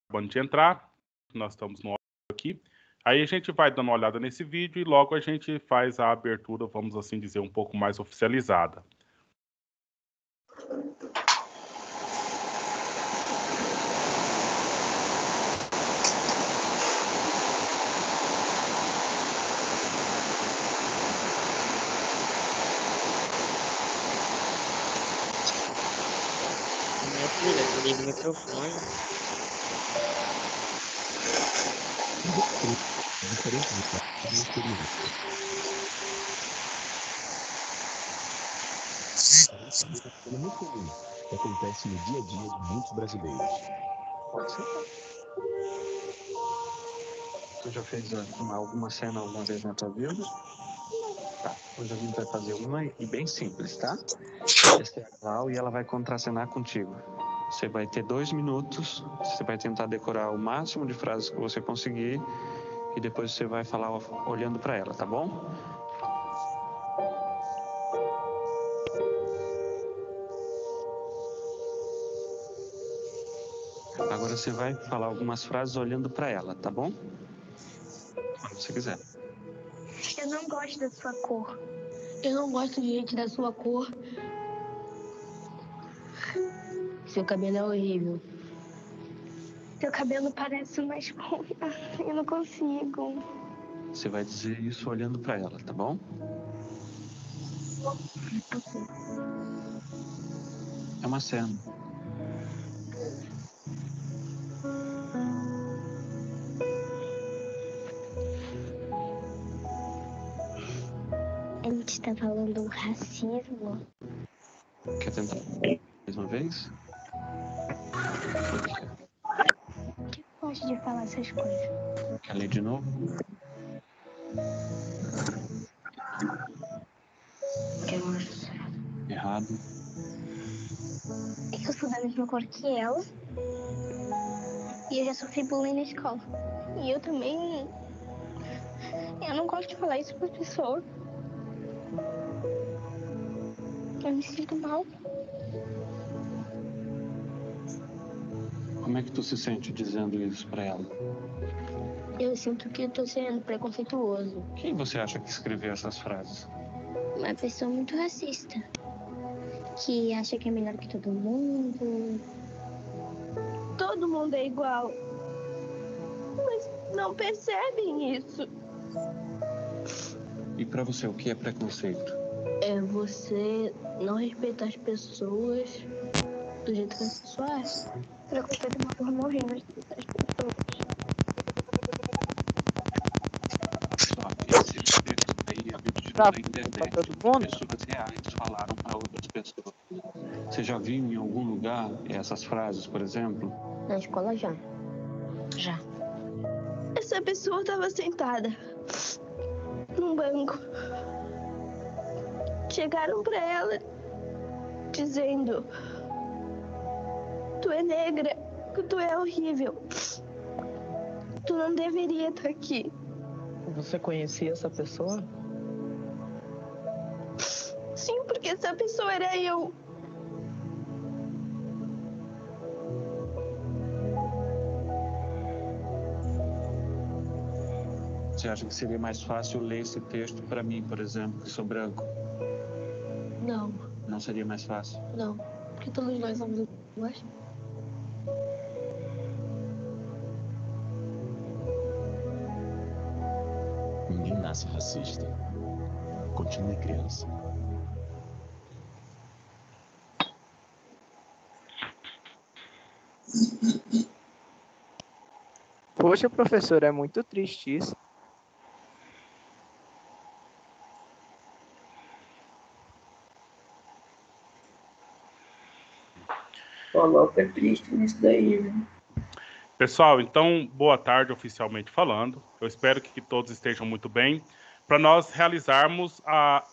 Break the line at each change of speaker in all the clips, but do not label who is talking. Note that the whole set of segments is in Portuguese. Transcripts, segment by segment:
acabando de entrar, nós estamos no aqui. Aí a gente vai dando uma olhada nesse vídeo e logo a gente faz a abertura, vamos assim dizer, um pouco mais oficializada.
Minha filha, liga o microfone.
É muito comum, que acontece no dia a dia de muitos brasileiros.
Pode ser. Tu já fez alguma cena alguma vez na tua vida? Tá. Hoje a gente vai fazer uma e bem simples, tá? Essa é a Clau e ela vai contracenar contigo. Você vai ter 2 minutos, você vai tentar decorar o máximo de frases que você conseguir e depois você vai falar olhando pra ela, tá bom? Agora você vai falar algumas frases olhando pra ela, tá bom? Quando você quiser.
Eu não gosto da sua cor.
Eu não gosto de gente da sua cor. Seu cabelo é horrível.
Seu cabelo parece uma esponja. Eu não consigo.
Você vai dizer isso olhando pra ela, tá bom? É uma cena.
A gente está falando racismo.
Quer tentar mais uma vez?
Eu gosto de falar essas coisas.
Quer ler de novo? Errado.
Eu sou da mesma cor que ela. E eu já sofri bullying na escola. E eu também... Eu não gosto de falar isso para as pessoas. Eu me sinto mal.
Como é que tu se sente dizendo isso pra ela?
Eu sinto que estou sendo preconceituoso.
Quem você acha que escreveu essas frases?
Uma pessoa muito racista. Que acha que é melhor que todo mundo.
Todo mundo é igual. Mas não percebem isso.
E pra você, o que é preconceito?
É você não respeitar as pessoas do jeito que as pessoas é.
Preconceito é uma forma horrível de tratar as pessoas.
Só que esse texto aí é vídeo na internet. Pessoas reais falaram para outras pessoas. Você já viu em algum lugar essas frases, por exemplo?
Na escola já. Já.
Essa pessoa estava sentada num banco. Chegaram para ela dizendo: tu é negra, que tu é horrível. Tu não deveria estar aqui.
Você conhecia essa pessoa?
Sim, porque essa pessoa era eu.
Você acha que seria mais fácil ler esse texto para mim, por exemplo, que sou branco?
Não,
Não seria mais fácil?
não. Porque todos nós somos iguais.
Ninguém nasce racista. Continue criança.
Poxa, professor, é muito triste isso.
Coloca triste nisso daí, né?
Pessoal, então, boa tarde oficialmente falando. Eu espero que todos estejam muito bem. Para nós realizarmos, a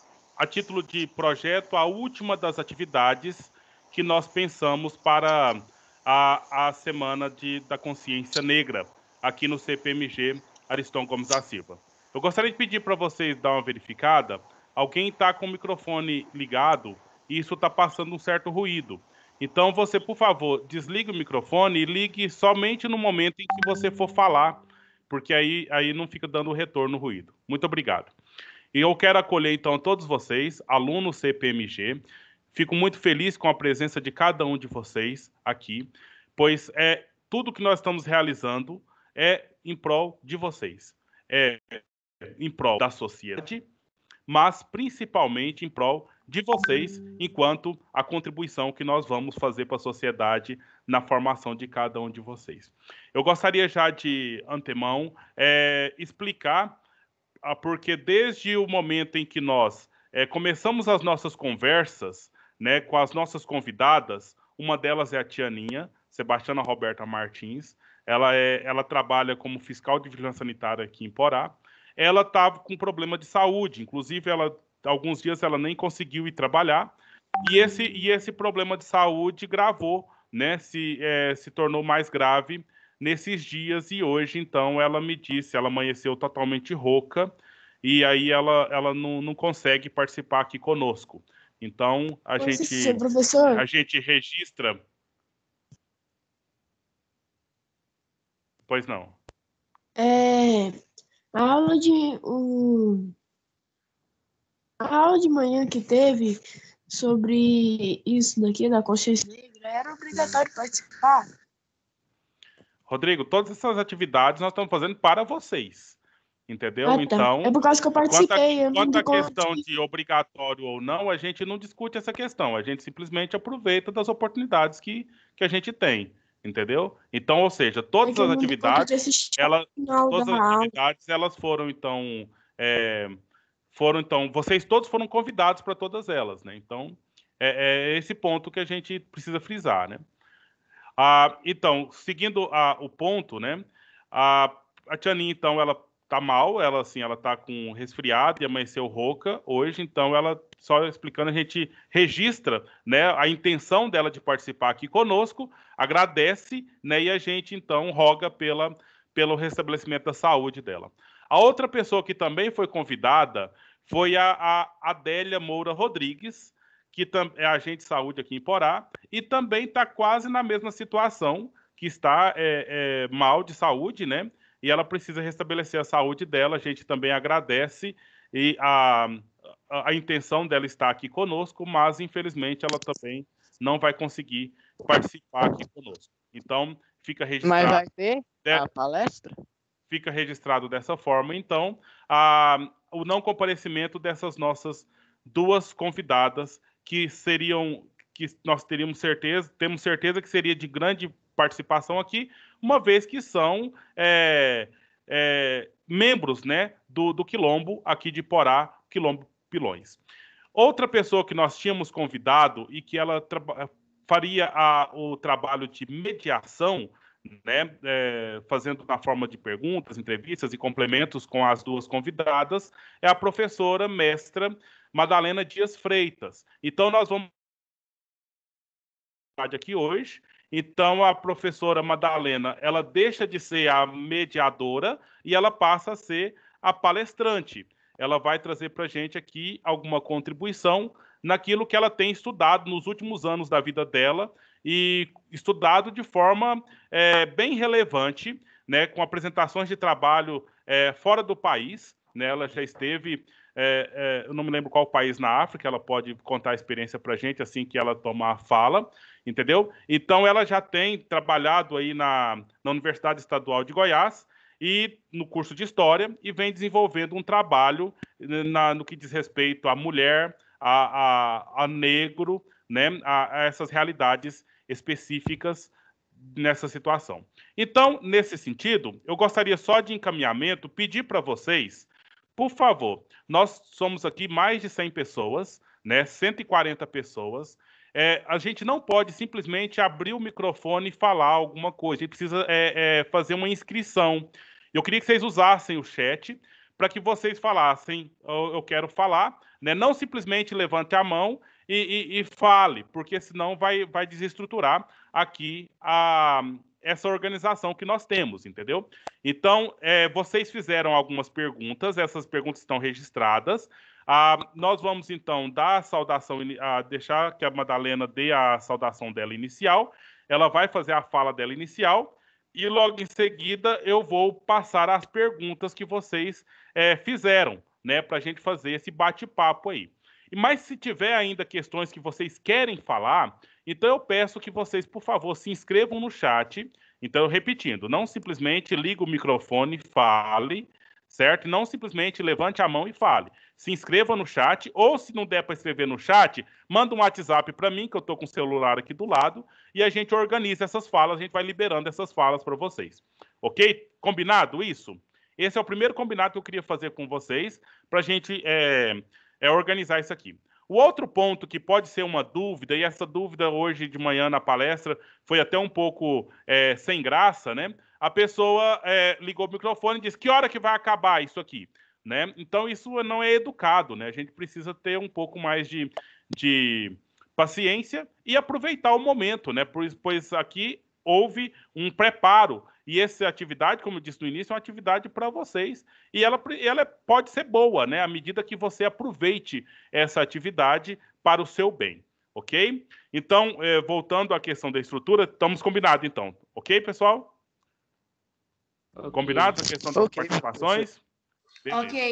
título de projeto, a última das atividades que nós pensamos para a Semana da Consciência Negra, aqui no CPMG Ariston Gomes da Silva. Eu gostaria de pedir para vocês dar uma verificada. Alguém está com o microfone ligado e isso está passando um certo ruído. Então, você, por favor, desligue o microfone e ligue somente no momento em que você for falar, porque aí não fica dando retorno ruído. Muito obrigado. E eu quero acolher, então, todos vocês, alunos CPMG. Fico muito feliz com a presença de cada um de vocês aqui, pois tudo que nós estamos realizando é em prol de vocês. É em prol da sociedade, mas principalmente em prol de vocês, enquanto a contribuição que nós vamos fazer para a sociedade na formação de cada um de vocês. Eu gostaria já de antemão explicar porque desde o momento em que nós começamos as nossas conversas, né, com as nossas convidadas, uma delas é a tia Aninha, Sebastiana Roberta Martins, ela trabalha como fiscal de vigilância sanitária aqui em Porá. Ela estava com problema de saúde, inclusive alguns dias ela nem conseguiu ir trabalhar, e esse problema de saúde gravou, né, se tornou mais grave nesses dias, e hoje, então, ela me disse, ela amanheceu totalmente rouca, e aí ela não consegue participar aqui conosco. Então, a gente registra... Pois não.
A aula de manhã que teve sobre isso daqui, da consciência negra, era obrigatório participar.
Rodrigo, todas essas atividades nós estamos fazendo para vocês, entendeu?
Ah, tá.
Então,
é por causa que eu participei.
Quanto à questão de obrigatório ou não, a gente não discute essa questão. A gente simplesmente aproveita das oportunidades que a gente tem, entendeu? Então, ou seja, todas as atividades, elas foram então, vocês todos foram convidados para todas elas, né? Então, é esse ponto que a gente precisa frisar, né? Então, seguindo o ponto, né? A tia Aninha, então, ela tá mal, ela tá com resfriado e amanheceu rouca hoje, então ela, só explicando, a gente registra, né, a intenção dela de participar aqui conosco, agradece, né, e a gente, então, roga pelo restabelecimento da saúde dela. A outra pessoa que também foi convidada foi a Adélia Moura Rodrigues, que é agente de saúde aqui em Porá, e também está quase na mesma situação, que está mal de saúde, né? E ela precisa restabelecer a saúde dela. A gente também agradece e a intenção dela está aqui conosco, mas infelizmente ela também não vai conseguir participar aqui conosco. Então, fica registrado.
Mas vai ter a palestra?
Fica registrado dessa forma, então, o não comparecimento dessas nossas duas convidadas que nós temos certeza que seria de grande participação aqui, uma vez que são membros, né, do Quilombo aqui de Porá, Quilombo Pilões. Outra pessoa que nós tínhamos convidado e que ela faria o trabalho de mediação, né, fazendo na forma de perguntas, entrevistas e complementos com as duas convidadas, é a professora mestra Madalena Dias Freitas. Então, nós vamos aqui hoje. Então, a professora Madalena, ela deixa de ser a mediadora e ela passa a ser a palestrante. Ela vai trazer para a gente aqui alguma contribuição naquilo que ela tem estudado nos últimos anos da vida dela e estudado de forma bem relevante, né, com apresentações de trabalho fora do país, né? Ela já esteve, eu não me lembro qual país na África, ela pode contar a experiência para a gente assim que ela tomar a fala, entendeu? Então, ela já tem trabalhado aí na Universidade Estadual de Goiás e no curso de História e vem desenvolvendo um trabalho no que diz respeito à mulher, a negro, né, a essas realidades específicas nessa situação. Então, nesse sentido, eu gostaria só de encaminhamento, pedir para vocês, por favor, nós somos aqui mais de 100 pessoas, né, 140 pessoas, a gente não pode simplesmente abrir o microfone e falar alguma coisa, a gente precisa fazer uma inscrição. Eu queria que vocês usassem o chat para que vocês falassem, eu quero falar, né? Não simplesmente levante a mão e fale, porque senão vai desestruturar aqui essa organização que nós temos, entendeu? Então, vocês fizeram algumas perguntas, essas perguntas estão registradas. Nós vamos, então, dar a saudação, deixar que a Madalena dê a saudação dela inicial. Ela vai fazer a fala dela inicial e, logo em seguida, eu vou passar as perguntas que vocês fizeram, né, para a gente fazer esse bate-papo aí. Mas se tiver ainda questões que vocês querem falar, então eu peço que vocês, por favor, se inscrevam no chat. Então, repetindo, não simplesmente liga o microfone e fale, certo? Não simplesmente levante a mão e fale. Se inscreva no chat, ou se não der para escrever no chat, manda um WhatsApp para mim, que eu estou com o celular aqui do lado, e a gente organiza essas falas, a gente vai liberando essas falas para vocês. Ok? Combinado isso? Esse é o primeiro combinado que eu queria fazer com vocês, para a gente organizar isso aqui. O outro ponto que pode ser uma dúvida, e essa dúvida hoje de manhã na palestra foi até um pouco sem graça, né? A pessoa ligou o microfone e disse: que hora que vai acabar isso aqui? Né? Então, isso não é educado, né? A gente precisa ter um pouco mais de paciência e aproveitar o momento, né? Pois aqui houve um preparo. E essa atividade, como eu disse no início, é uma atividade para vocês. E ela pode ser boa, né? À medida que você aproveite essa atividade para o seu bem, ok? Então, voltando à questão da estrutura, estamos combinados, então. Ok, pessoal? Okay. Combinado a questão das participações? Beleza. Ok.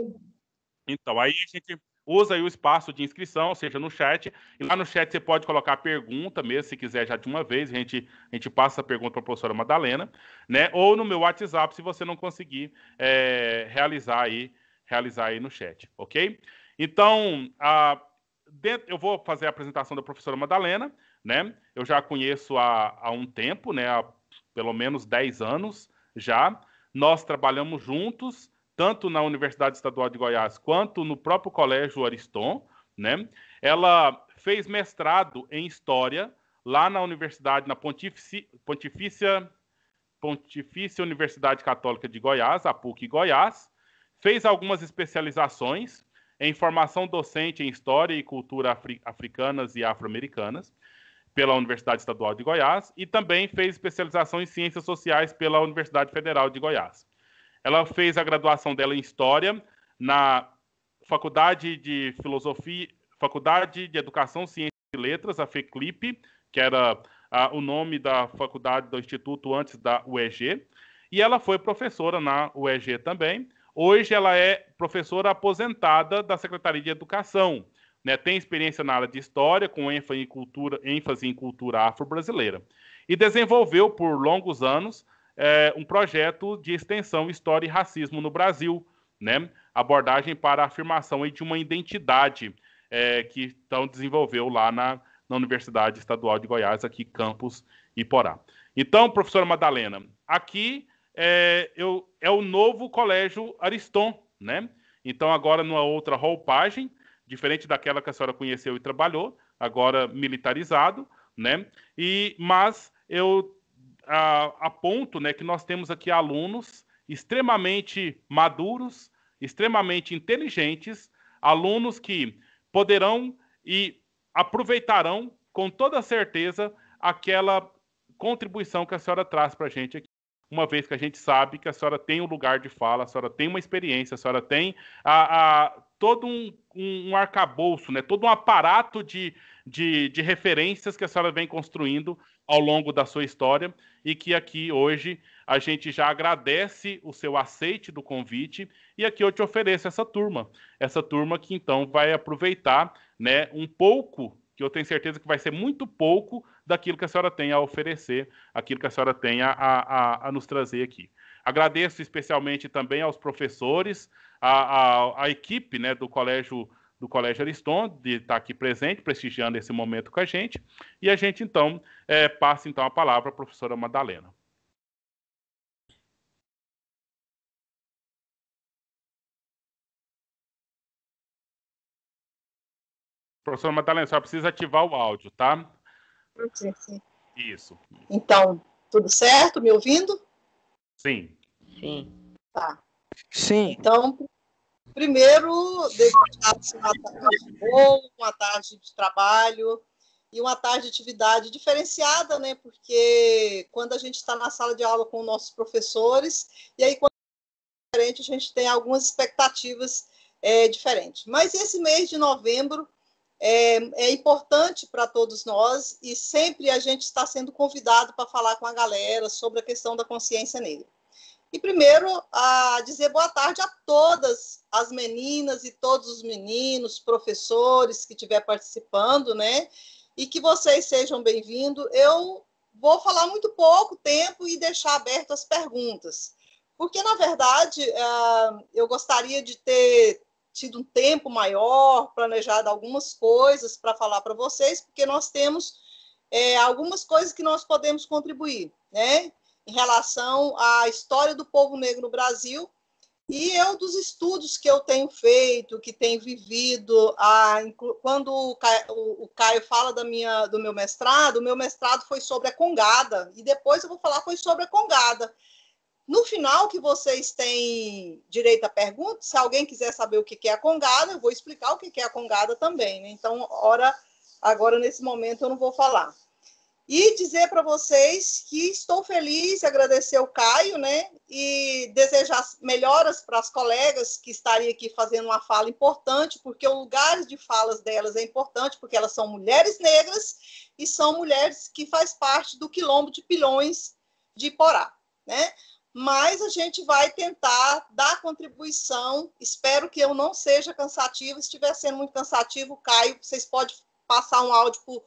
Então, aí a gente usa aí o espaço de inscrição, ou seja, no chat. E lá no chat você pode colocar pergunta mesmo, se quiser já de uma vez. A gente passa a pergunta para a professora Madalena, né? Ou no meu WhatsApp, se você não conseguir realizar aí no chat, ok? Então, eu vou fazer a apresentação da professora Madalena, né? Eu já a conheço há um tempo, né? Há pelo menos 10 anos já. Nós trabalhamos juntos, tanto na Universidade Estadual de Goiás quanto no próprio Colégio Ariston, né? Ela fez mestrado em História lá na Universidade, na Pontifícia Universidade Católica de Goiás, a PUC Goiás. Fez algumas especializações em formação docente em História e Cultura africanas e afro-americanas pela Universidade Estadual de Goiás e também fez especialização em Ciências Sociais pela Universidade Federal de Goiás. Ela fez a graduação dela em História na Faculdade de Filosofia, Faculdade de Educação, Ciências e Letras, a FECLIP, que era o nome da faculdade do Instituto antes da UEG, e ela foi professora na UEG também. Hoje ela é professora aposentada da Secretaria de Educação, né? Tem experiência na área de História, com ênfase em cultura afro-brasileira, e desenvolveu por longos anos um projeto de extensão História e Racismo no Brasil, né? Abordagem para a afirmação aí de uma identidade que então desenvolveu lá na Universidade Estadual de Goiás, aqui campus Iporá. Então, professora Madalena, aqui é o novo Colégio Ariston, né? Então, agora numa outra roupagem, diferente daquela que a senhora conheceu e trabalhou, agora militarizado, né? Mas eu aponto, né, que nós temos aqui alunos extremamente maduros, extremamente inteligentes, alunos que poderão e aproveitarão com toda certeza aquela contribuição que a senhora traz para a gente aqui, uma vez que a gente sabe que a senhora tem um lugar de fala, a senhora tem uma experiência, a senhora tem todo um arcabouço, né, todo um aparato de referências que a senhora vem construindo ao longo da sua história e que aqui hoje a gente já agradece o seu aceite do convite e aqui eu te ofereço essa turma que então vai aproveitar, né, um pouco, que eu tenho certeza que vai ser muito pouco daquilo que a senhora tem a oferecer, aquilo que a senhora tem a nos trazer aqui. Agradeço especialmente também aos professores, a equipe, né, do Colégio Ariston, de estar aqui presente, prestigiando esse momento com a gente. E a gente, então, passa então, a palavra à professora Madalena. Professora Madalena, só precisa ativar o áudio, tá?
Sim.
Isso.
Então, tudo certo? Me ouvindo?
Sim.
Sim.
Tá.
Sim.
Então, primeiro, desejar uma tarde de trabalho e uma tarde de atividade diferenciada, né? Porque quando a gente está na sala de aula com nossos professores, e aí quando é diferente, a gente tem algumas expectativas é diferente. Mas esse mês de novembro é importante para todos nós e sempre a gente está sendo convidado para falar com a galera sobre a questão da consciência negra. E primeiro, a dizer boa tarde a todas as meninas e todos os meninos, professores que estiver participando, né? E que vocês sejam bem-vindos. Eu vou falar muito pouco tempo e deixar aberto as perguntas, porque, na verdade, eu gostaria de ter tido um tempo maior, planejado algumas coisas para falar para vocês, porque nós temos algumas coisas que nós podemos contribuir, né? Em relação à história do povo negro no Brasil, e dos estudos que eu tenho feito, que tenho vivido, quando o Caio fala do meu mestrado, o meu mestrado foi sobre a Congada, e depois eu vou falar foi sobre a Congada. No final, que vocês têm direito à pergunta, se alguém quiser saber o que é a Congada, eu vou explicar o que é a Congada também, né? Então, agora, nesse momento, eu não vou falar. E dizer para vocês que estou feliz, agradecer o Caio, né? E desejar melhoras para as colegas que estariam aqui fazendo uma fala importante, porque o lugar de falas delas é importante, porque elas são mulheres negras e são mulheres que fazem parte do Quilombo de Pilhões de Iporá, né? Mas a gente vai tentar dar contribuição. Espero que eu não seja cansativo. Se estiver sendo muito cansativo, Caio, vocês podem passar um áudio para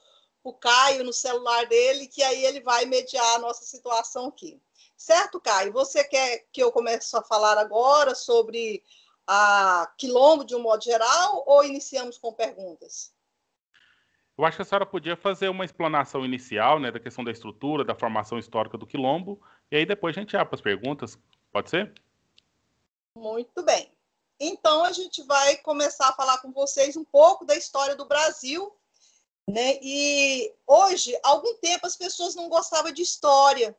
o Caio no celular dele, que aí ele vai mediar a nossa situação aqui. Certo, Caio? Você quer que eu comece a falar agora sobre a Quilombo de um modo geral ou iniciamos com perguntas?
Eu acho que a senhora podia fazer uma explanação inicial, né, da questão da estrutura, da formação histórica do Quilombo, e aí depois a gente abre para as perguntas. Pode ser?
Muito bem. Então, a gente vai começar a falar com vocês um pouco da história do Brasil, né? E hoje, há algum tempo, as pessoas não gostavam de história,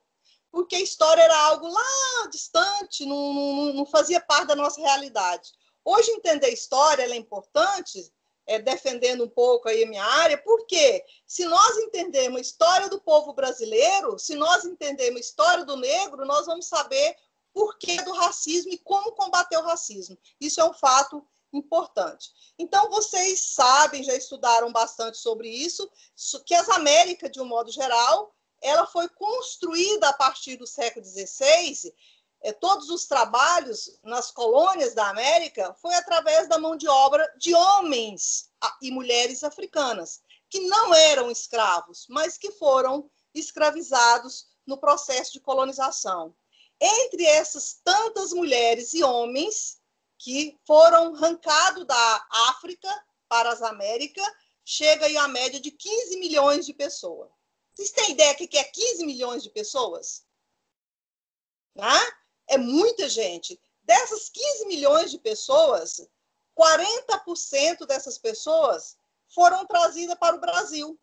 porque a história era algo lá distante, não fazia parte da nossa realidade. Hoje, entender história é importante, defendendo um pouco aí a minha área, porque se nós entendermos a história do povo brasileiro, se nós entendermos a história do negro, nós vamos saber por que do racismo e como combater o racismo. Isso é um fato importante. Então, vocês sabem, já estudaram bastante sobre isso, que as Américas, de um modo geral, ela foi construída a partir do século XVI. Todos os trabalhos nas colônias da América foi através da mão de obra de homens e mulheres africanas, que não eram escravos, mas que foram escravizados no processo de colonização. Entre essas tantas mulheres e homens que foram arrancados da África para as Américas, chega aí a média de 15 milhões de pessoas. Vocês têm ideia do que é 15 milhões de pessoas? Né? É muita gente. Dessas 15 milhões de pessoas, 40% dessas pessoas foram trazidas para o Brasil,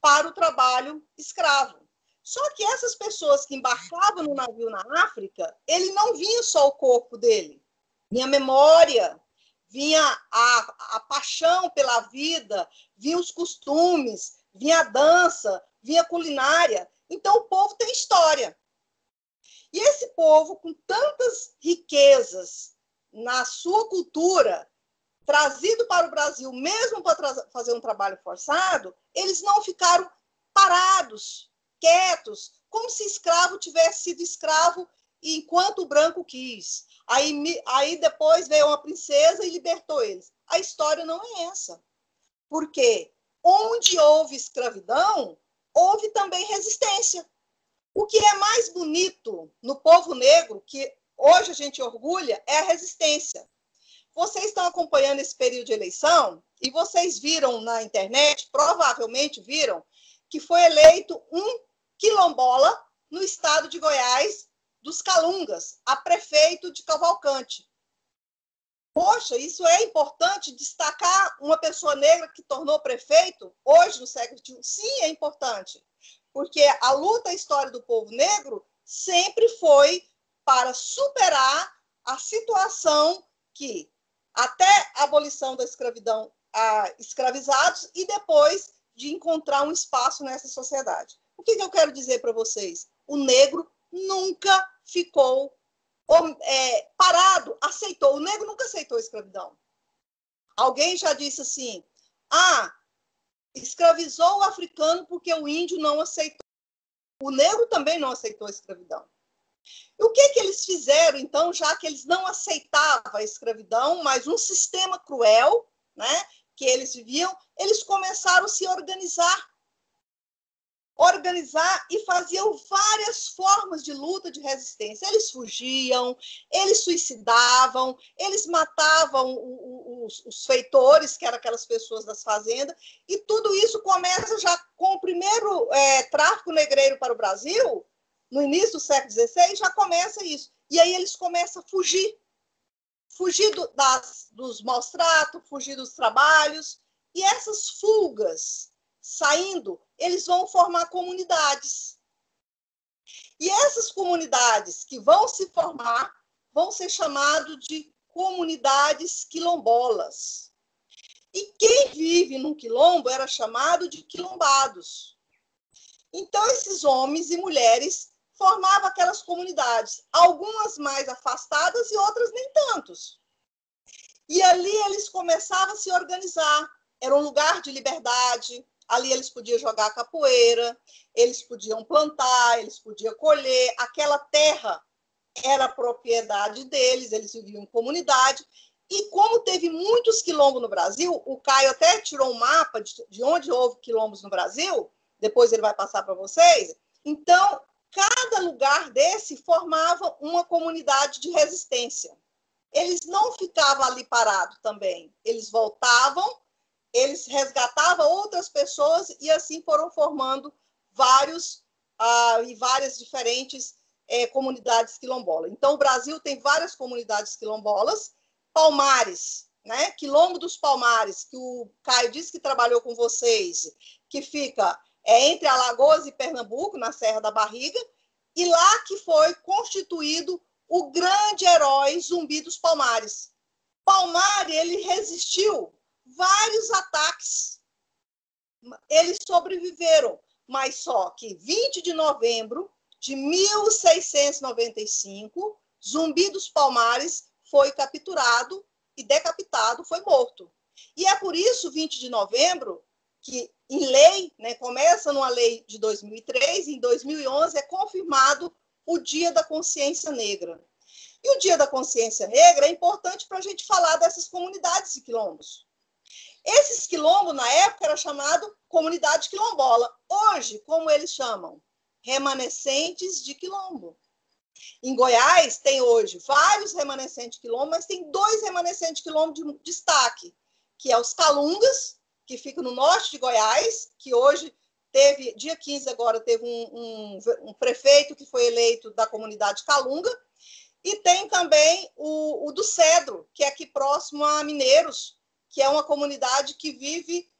para o trabalho escravo. Só que essas pessoas que embarcavam no navio na África, ele não vinha só o corpo dele, vinha a memória, vinha a paixão pela vida, vinha os costumes, vinha a dança, vinha a culinária. Então, o povo tem história. E esse povo, com tantas riquezas na sua cultura, trazido para o Brasil, mesmo para fazer um trabalho forçado, eles não ficaram parados, quietos, como se escravo tivesse sido escravo enquanto o branco quis. Aí depois veio uma princesa e libertou eles. A história não é essa. Porque onde houve escravidão, houve também resistência. O que é mais bonito no povo negro, que hoje a gente orgulha, é a resistência. Vocês estão acompanhando esse período de eleição e vocês viram na internet, provavelmente viram, que foi eleito um quilombola no estado de Goiás, dos Calungas, a prefeito de Cavalcante. Poxa, isso é importante destacar uma pessoa negra que tornou prefeito hoje, no século XXI? Sim, é importante. Porque a luta, a história do povo negro sempre foi para superar a situação que, até a abolição da escravidão, escravizados, e depois de encontrar um espaço nessa sociedade. O que eu quero dizer para vocês? O negro nunca ficou parado, aceitou. O negro nunca aceitou a escravidão. Alguém já disse assim, escravizou o africano porque o índio não aceitou. O negro também não aceitou a escravidão. E o que eles fizeram, então, já que eles não aceitavam a escravidão, mas um sistema cruel, né, que eles viviam, eles começaram a se organizar e faziam várias formas de luta, de resistência. Eles fugiam, eles suicidavam, eles matavam os feitores, que eram aquelas pessoas das fazendas, e tudo isso começa já com o primeiro tráfico negreiro para o Brasil, no início do século XVI, já começa isso. E aí eles começam a fugir dos maus tratos, fugir dos trabalhos, e essas fugas saindo, eles vão formar comunidades. E essas comunidades que vão se formar vão ser chamadas de comunidades quilombolas. E quem vive num quilombo era chamado de quilombados. Então, esses homens e mulheres formavam aquelas comunidades, algumas mais afastadas e outras nem tantos. E ali eles começavam a se organizar. Era um lugar de liberdade. Ali eles podiam jogar capoeira, eles podiam plantar, eles podiam colher. Aquela terra era propriedade deles, eles viviam em comunidade. E como teve muitos quilombos no Brasil, o Caio até tirou um mapa de onde houve quilombos no Brasil, depois ele vai passar para vocês. Então, cada lugar desse formava uma comunidade de resistência. Eles não ficavam ali parados também, eles voltavam, eles resgatavam outras pessoas e assim foram formando várias diferentes comunidades quilombolas. Então, o Brasil tem várias comunidades quilombolas. Palmares, né? Quilombo dos Palmares, que o Caio disse que trabalhou com vocês, que fica entre Alagoas e Pernambuco, na Serra da Barriga, e lá que foi constituído o grande herói Zumbi dos Palmares. Palmares, ele resistiu vários ataques. Eles sobreviveram, mas só que 20 de novembro de 1695, Zumbi dos Palmares foi capturado e decapitado, foi morto. E é por isso, 20 de novembro, que em lei, né, começa numa lei de 2003, em 2011 é confirmado o Dia da Consciência Negra. E o Dia da Consciência Negra é importante para a gente falar dessas comunidades de quilombos. Esses quilombos, na época, era chamado comunidade quilombola. Hoje, como eles chamam? Remanescentes de quilombo. Em Goiás, tem hoje vários remanescentes de quilombo, mas tem 2 remanescentes de quilombo de destaque, que é os Calungas, que ficam no norte de Goiás, que hoje teve, dia 15 agora, teve um prefeito que foi eleito da comunidade Calunga, e tem também o do Cedro, que é aqui próximo a Mineiros, que é uma comunidade que vive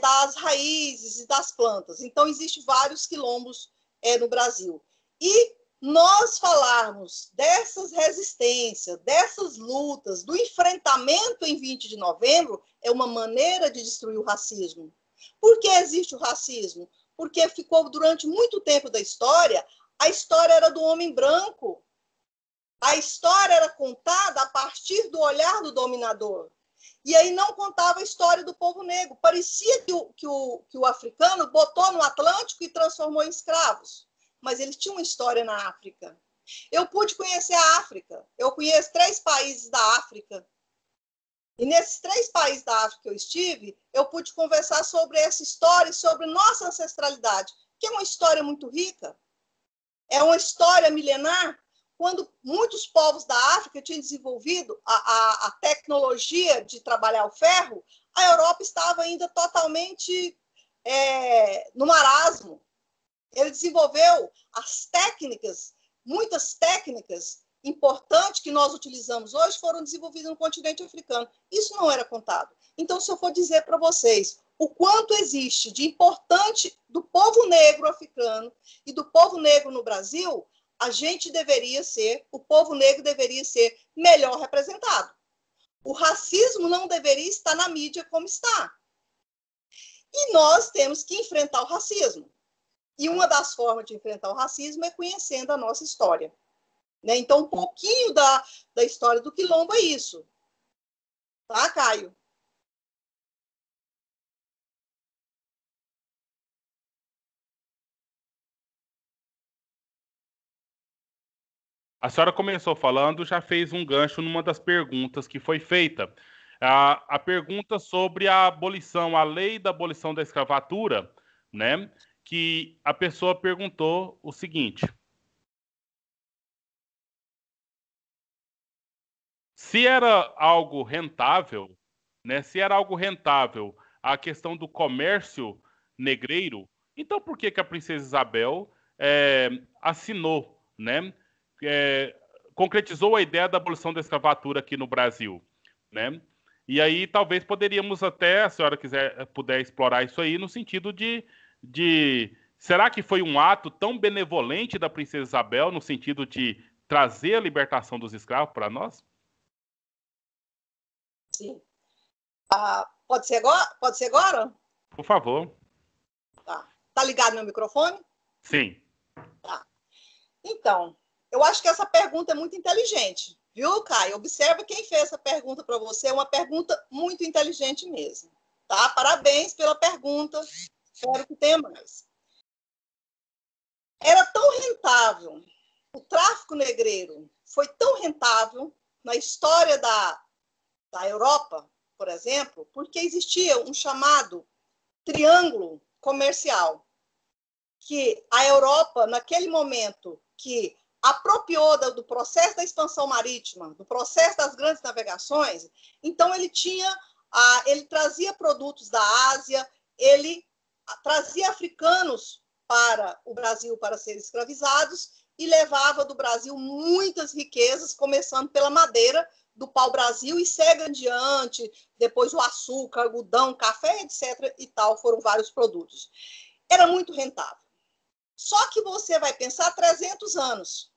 das raízes e das plantas. Então, existem vários quilombos no Brasil. E nós falarmos dessas resistências, dessas lutas, do enfrentamento em 20 de novembro, é uma maneira de destruir o racismo. Por que existe o racismo? Porque ficou durante muito tempo da história, a história era do homem branco. A história era contada a partir do olhar do dominador. E aí não contava a história do povo negro. Parecia que o africano botou no Atlântico e transformou em escravos. Mas eles tinham uma história na África. Eu pude conhecer a África. Eu conheço 3 países da África. E nesses 3 países da África que eu estive, eu pude conversar sobre essa história e sobre nossa ancestralidade, que é uma história muito rica. É uma história milenar. Quando muitos povos da África tinham desenvolvido a tecnologia de trabalhar o ferro, a Europa estava ainda totalmente no marasmo. Ele desenvolveu as técnicas, muitas técnicas importantes que nós utilizamos hoje foram desenvolvidas no continente africano. Isso não era contado. Então, se eu for dizer para vocês o quanto existe de importante do povo negro africano e do povo negro no Brasil, o povo negro deveria ser melhor representado. O racismo não deveria estar na mídia como está. E nós temos que enfrentar o racismo. E uma das formas de enfrentar o racismo é conhecendo a nossa história. Né? Então, um pouquinho da história do quilombo é isso. Tá, Caio?
A senhora começou falando, já fez um gancho numa das perguntas que foi feita. A pergunta sobre a abolição, a lei da abolição da escravatura, né? Que a pessoa perguntou o seguinte: se era algo rentável, né? Se era algo rentável a questão do comércio negreiro, então por que que a princesa Isabel assinou, né? Concretizou a ideia da abolição da escravatura aqui no Brasil, né? E aí talvez poderíamos até, a senhora puder explorar isso aí, no sentido de será que foi um ato tão benevolente da princesa Isabel, no sentido de trazer a libertação dos escravos para nós?
Sim. Pode ser agora? Pode ser agora?
Por favor.
Tá ligado meu microfone?
Sim.
Tá. Então, eu acho que essa pergunta é muito inteligente, viu, Caio? Observa quem fez essa pergunta para você, é uma pergunta muito inteligente mesmo, tá? Parabéns pela pergunta, espero que tenha mais. Era tão rentável, o tráfico negreiro foi tão rentável na história da Europa, por exemplo, porque existia um chamado triângulo comercial, que a Europa, naquele momento que apropriou do processo da expansão marítima, do processo das grandes navegações, então ele trazia produtos da Ásia, ele trazia africanos para o Brasil para serem escravizados e levava do Brasil muitas riquezas, começando pela madeira do pau-brasil e segue adiante, depois o açúcar, algodão, café, etc. e tal, foram vários produtos. Era muito rentável. Só que você vai pensar 300 anos.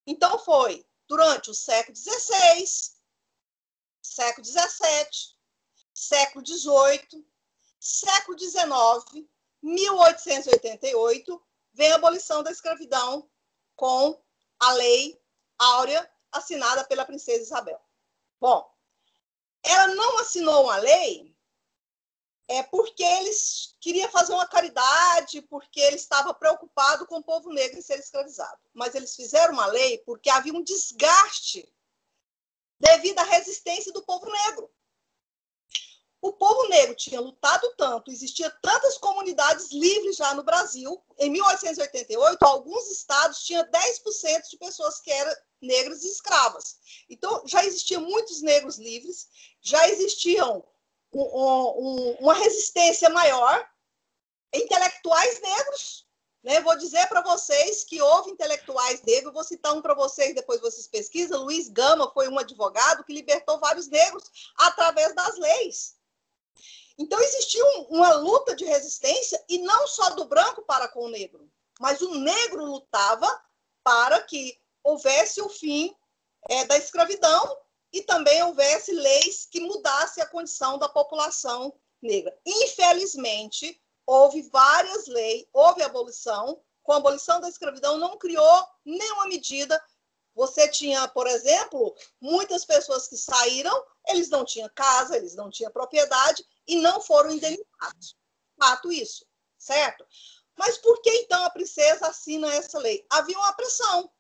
Então foi durante o século XVI, século XVII, século XVIII, século XIX, 1888, vem a abolição da escravidão com a Lei Áurea, assinada pela princesa Isabel. Bom, ela não assinou uma lei porque eles queriam fazer uma caridade, porque ele estava preocupado com o povo negro em ser escravizado. Mas eles fizeram uma lei porque havia um desgaste devido à resistência do povo negro. O povo negro tinha lutado tanto, existiam tantas comunidades livres já no Brasil. Em 1888, alguns estados tinham 10% de pessoas que eram negras e escravas. Então, já existiam muitos negros livres, já existiam uma resistência maior, intelectuais negros, né? Vou dizer para vocês que houve intelectuais negros, vou citar um para vocês, depois vocês pesquisam. Luiz Gama foi um advogado que libertou vários negros através das leis. Então, existia uma luta de resistência, e não só do branco para com o negro, mas o negro lutava para que houvesse o fim da escravidão e também houvesse leis que mudassem a condição da população negra. Infelizmente, houve várias leis, houve abolição. Com a abolição da escravidão, não criou nenhuma medida. Você tinha, por exemplo, muitas pessoas que saíram, eles não tinham casa, eles não tinham propriedade e não foram indenizados. Fato isso, certo? Mas por que, então, a princesa assina essa lei? Havia uma pressão.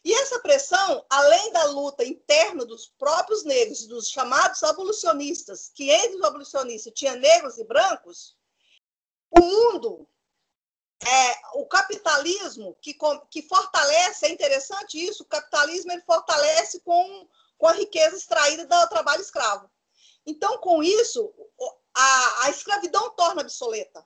E essa pressão, além da luta interna dos próprios negros, dos chamados abolicionistas, que entre os abolicionistas tinha negros e brancos, o mundo, o capitalismo que fortalece, é interessante isso, o capitalismo ele fortalece com a riqueza extraída do trabalho escravo. Então, com isso, a escravidão torna obsoleta.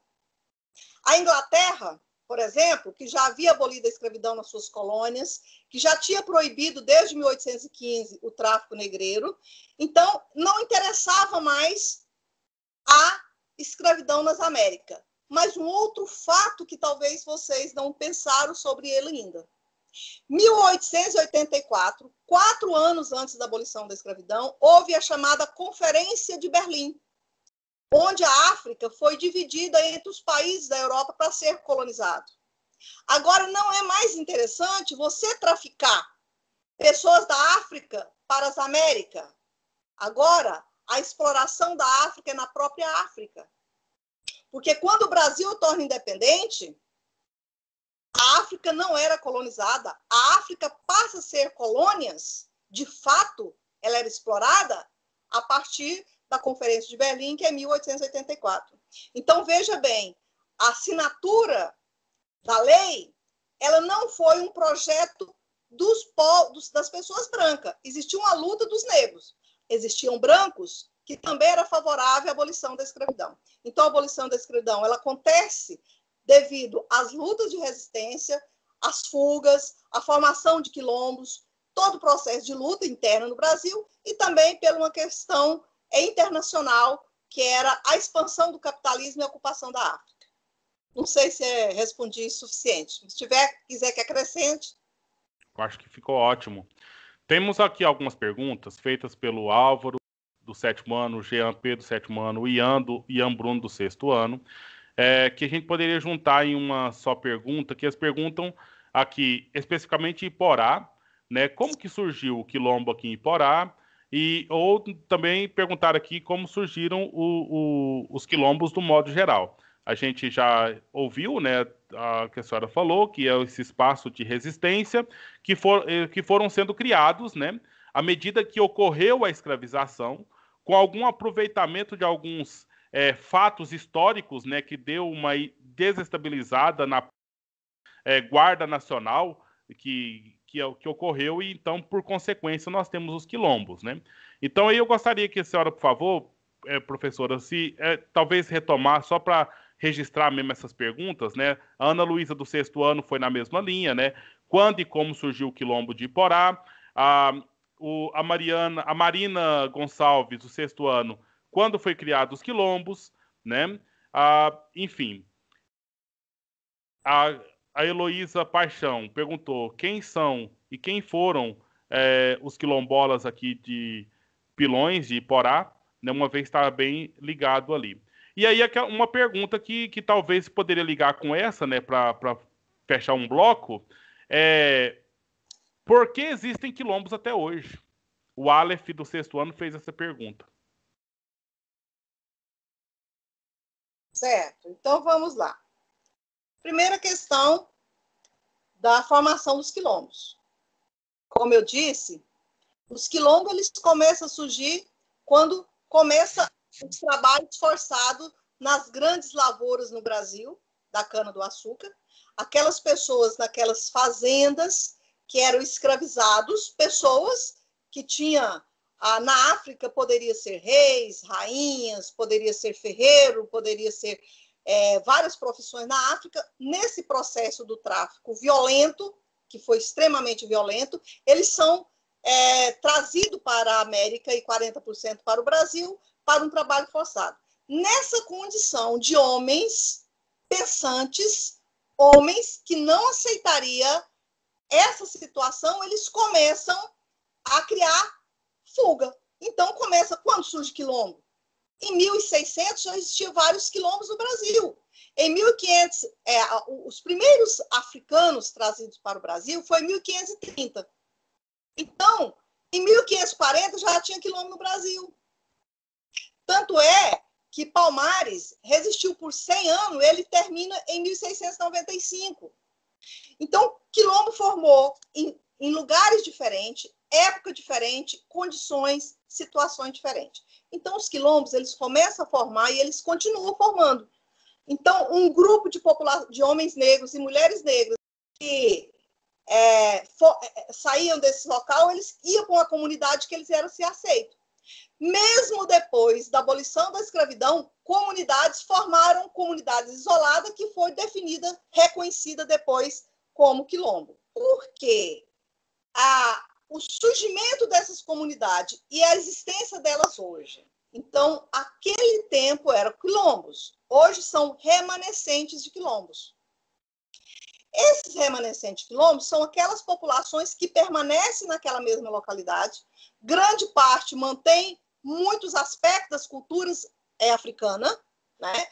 A Inglaterra, por exemplo, que já havia abolido a escravidão nas suas colônias, que já tinha proibido desde 1815 o tráfico negreiro, então não interessava mais a escravidão nas Américas. Mas um outro fato que talvez vocês não pensaram sobre ele ainda. 1884, 4 anos antes da abolição da escravidão, houve a chamada Conferência de Berlim, onde a África foi dividida entre os países da Europa para ser colonizado. Agora, não é mais interessante você traficar pessoas da África para as Américas? Agora, a exploração da África é na própria África. Porque quando o Brasil torna independente, a África não era colonizada, a África passa a ser colônias, de fato, ela era explorada a partir da Conferência de Berlim, que é 1884. Então, veja bem, a assinatura da lei, ela não foi um projeto das pessoas brancas. Existia uma luta dos negros. Existiam brancos que também era favorável à abolição da escravidão. Então, a abolição da escravidão, ela acontece devido às lutas de resistência, às fugas, à formação de quilombos, todo o processo de luta interna no Brasil e também por uma questão internacional, que era a expansão do capitalismo e a ocupação da África. Não sei se respondi suficiente. Se quiser que acrescente.
Eu acho que ficou ótimo. Temos aqui algumas perguntas feitas pelo Álvaro, do 7º ano, Jean P, do 7º ano, o Ian Bruno, do 6º ano, que a gente poderia juntar em uma só pergunta, que eles perguntam aqui, especificamente em Iporá, né, como que surgiu o quilombo aqui em Iporá, ou também perguntar aqui como surgiram os quilombos do modo geral. A gente já ouviu, né, que a senhora falou, que é esse espaço de resistência que foram sendo criados, né, à medida que ocorreu a escravização, com algum aproveitamento de alguns fatos históricos, né, que deu uma desestabilizada na Guarda Nacional que ocorreu, e então, por consequência, nós temos os quilombos, né? Então, aí eu gostaria que a senhora, por favor, professora, se talvez retomar, só para registrar mesmo essas perguntas, né? A Ana Luísa, do 6º ano, foi na mesma linha, né? Quando e como surgiu o quilombo de Iporá? A Marina Gonçalves, do 6º ano, quando foi criado os quilombos, né? Enfim, a Heloísa Paixão perguntou quem são e quem foram os quilombolas aqui de Pilões, de Iporá, né, uma vez estava bem ligado ali. E aí uma pergunta que talvez poderia ligar com essa, né, para fechar um bloco, por que existem quilombos até hoje? O Aleph, do 6º ano, fez essa pergunta.
Certo, então vamos lá. Primeira questão da formação dos quilombos. Como eu disse, os quilombos eles começam a surgir quando começa os trabalhos forçados nas grandes lavouras no Brasil, da cana-do-açúcar, aquelas pessoas naquelas fazendas que eram escravizados, pessoas que tinham, na África poderia ser reis, rainhas, poderia ser ferreiro, poderia ser várias profissões na África. Nesse processo do tráfico violento, que foi extremamente violento, eles são trazidos para a América e 40% para o Brasil, para um trabalho forçado. Nessa condição de homens pensantes, homens que não aceitariam essa situação, eles começam a criar fuga. Então, quando surge quilombo? Em 1600 já existiam vários quilombos no Brasil. Em 1500, os primeiros africanos trazidos para o Brasil foi em 1530. Então, em 1540 já tinha quilombo no Brasil. Tanto é que Palmares resistiu por 100 anos, ele termina em 1695. Então, quilombo formou em lugares diferentes, época diferente, condições, situações diferentes. Então, os quilombos, eles começam a formar e eles continuam formando. Então, um grupo de homens negros e mulheres negras que saíam desse local, eles iam para uma comunidade que eles eram se aceitos. Mesmo depois da abolição da escravidão, comunidades formaram comunidades isoladas que foi definida, reconhecida depois como quilombo. Por quê? O surgimento dessas comunidades e a existência delas hoje. Então, aquele tempo eram quilombos. Hoje são remanescentes de quilombos. Esses remanescentes de quilombos são aquelas populações que permanecem naquela mesma localidade. Grande parte mantém muitos aspectos das culturas africanas, né?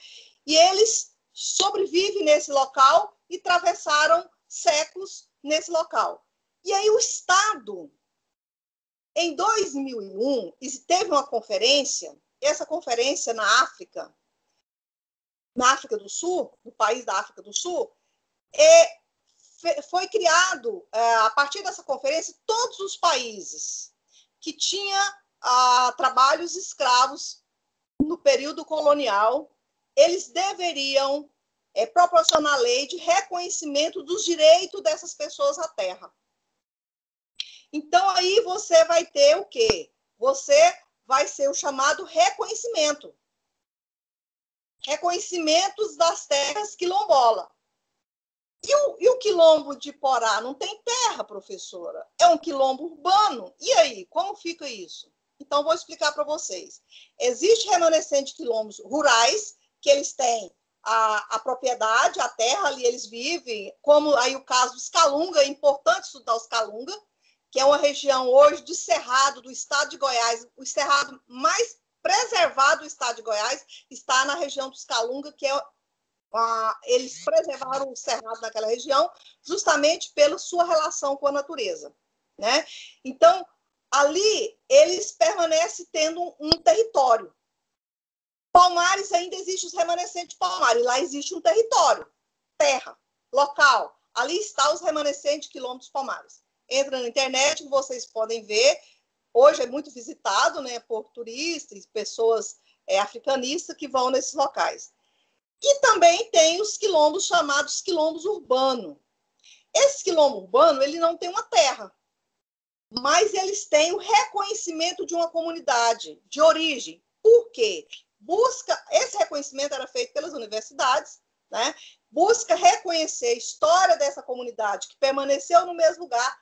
E eles sobrevivem nesse local e atravessaram séculos nesse local. E aí o Estado, em 2001, teve uma conferência, essa conferência na África do Sul, no país da África do Sul, foi criado, a partir dessa conferência, todos os países que tinham trabalhos escravos no período colonial, eles deveriam proporcionar lei de reconhecimento dos direitos dessas pessoas à terra. Então, aí você vai ter o quê? Você vai ser o chamado reconhecimento. Reconhecimentos das terras quilombola. E o quilombo de Porá não tem terra, professora? É um quilombo urbano. E aí, como fica isso? Então, vou explicar para vocês. Existe remanescente de quilombos rurais, que eles têm a propriedade, a terra, ali eles vivem, como aí o caso dos Calunga, é importante estudar os Calunga, que é uma região hoje de cerrado do estado de Goiás, o cerrado mais preservado do estado de Goiás está na região dos Calunga, que é eles preservaram o cerrado naquela região justamente pela sua relação com a natureza, né? Então, ali, eles permanecem tendo um território. Palmares ainda existe os remanescentes de Palmares, lá existe um território, terra, local. Ali está os remanescentes de quilombos Palmares. Entra na internet, vocês podem ver. Hoje é muito visitado, né, por turistas, pessoas africanistas que vão nesses locais. E também tem os quilombos chamados quilombos urbanos. Esse quilombo urbano, ele não tem uma terra, mas eles têm o reconhecimento de uma comunidade de origem. Por quê? Esse reconhecimento era feito pelas universidades, né? Busca reconhecer a história dessa comunidade que permaneceu no mesmo lugar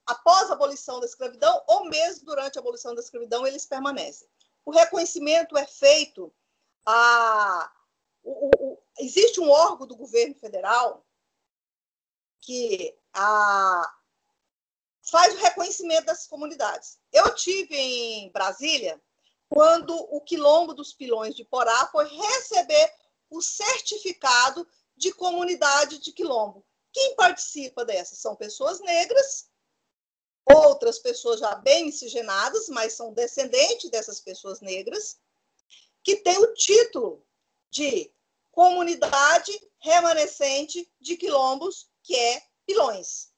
após a abolição da escravidão, ou mesmo durante a abolição da escravidão, eles permanecem. O reconhecimento é feito. Existe um órgão do governo federal que faz o reconhecimento dessas comunidades. Eu tive em Brasília quando o Quilombo dos Pilões de Porá foi receber o certificado de comunidade de quilombo. Quem participa dessa? São pessoas negras, outras pessoas já bem miscigenadas, mas são descendentes dessas pessoas negras, que tem o título de comunidade remanescente de quilombos, que é Pilões.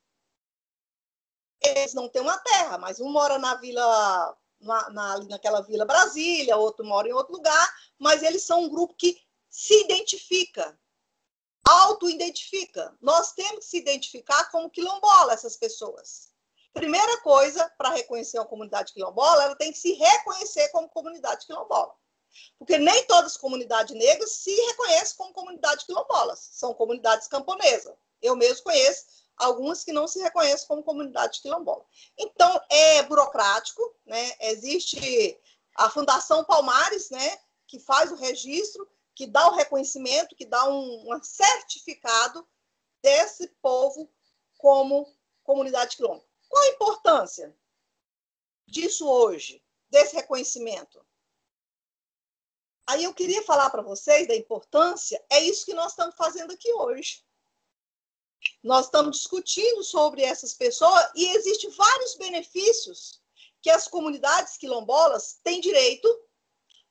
Eles não têm uma terra, mas um mora na vila, naquela Vila Brasília, outro mora em outro lugar, mas eles são um grupo que se identifica, auto-identifica. Nós temos que se identificar como quilombola, essas pessoas. Primeira coisa, para reconhecer uma comunidade quilombola, ela tem que se reconhecer como comunidade quilombola. Porque nem todas as comunidades negras se reconhecem como comunidade quilombolas. São comunidades camponesas. Eu mesmo conheço algumas que não se reconhecem como comunidade quilombola. Então, é burocrático, né? Existe a Fundação Palmares, né? Que faz o registro, que dá o reconhecimento, que dá um certificado desse povo como comunidade quilombola. Qual a importância disso hoje, desse reconhecimento? Aí eu queria falar para vocês da importância, é isso que nós estamos fazendo aqui hoje. Nós estamos discutindo sobre essas pessoas e existem vários benefícios que as comunidades quilombolas têm direito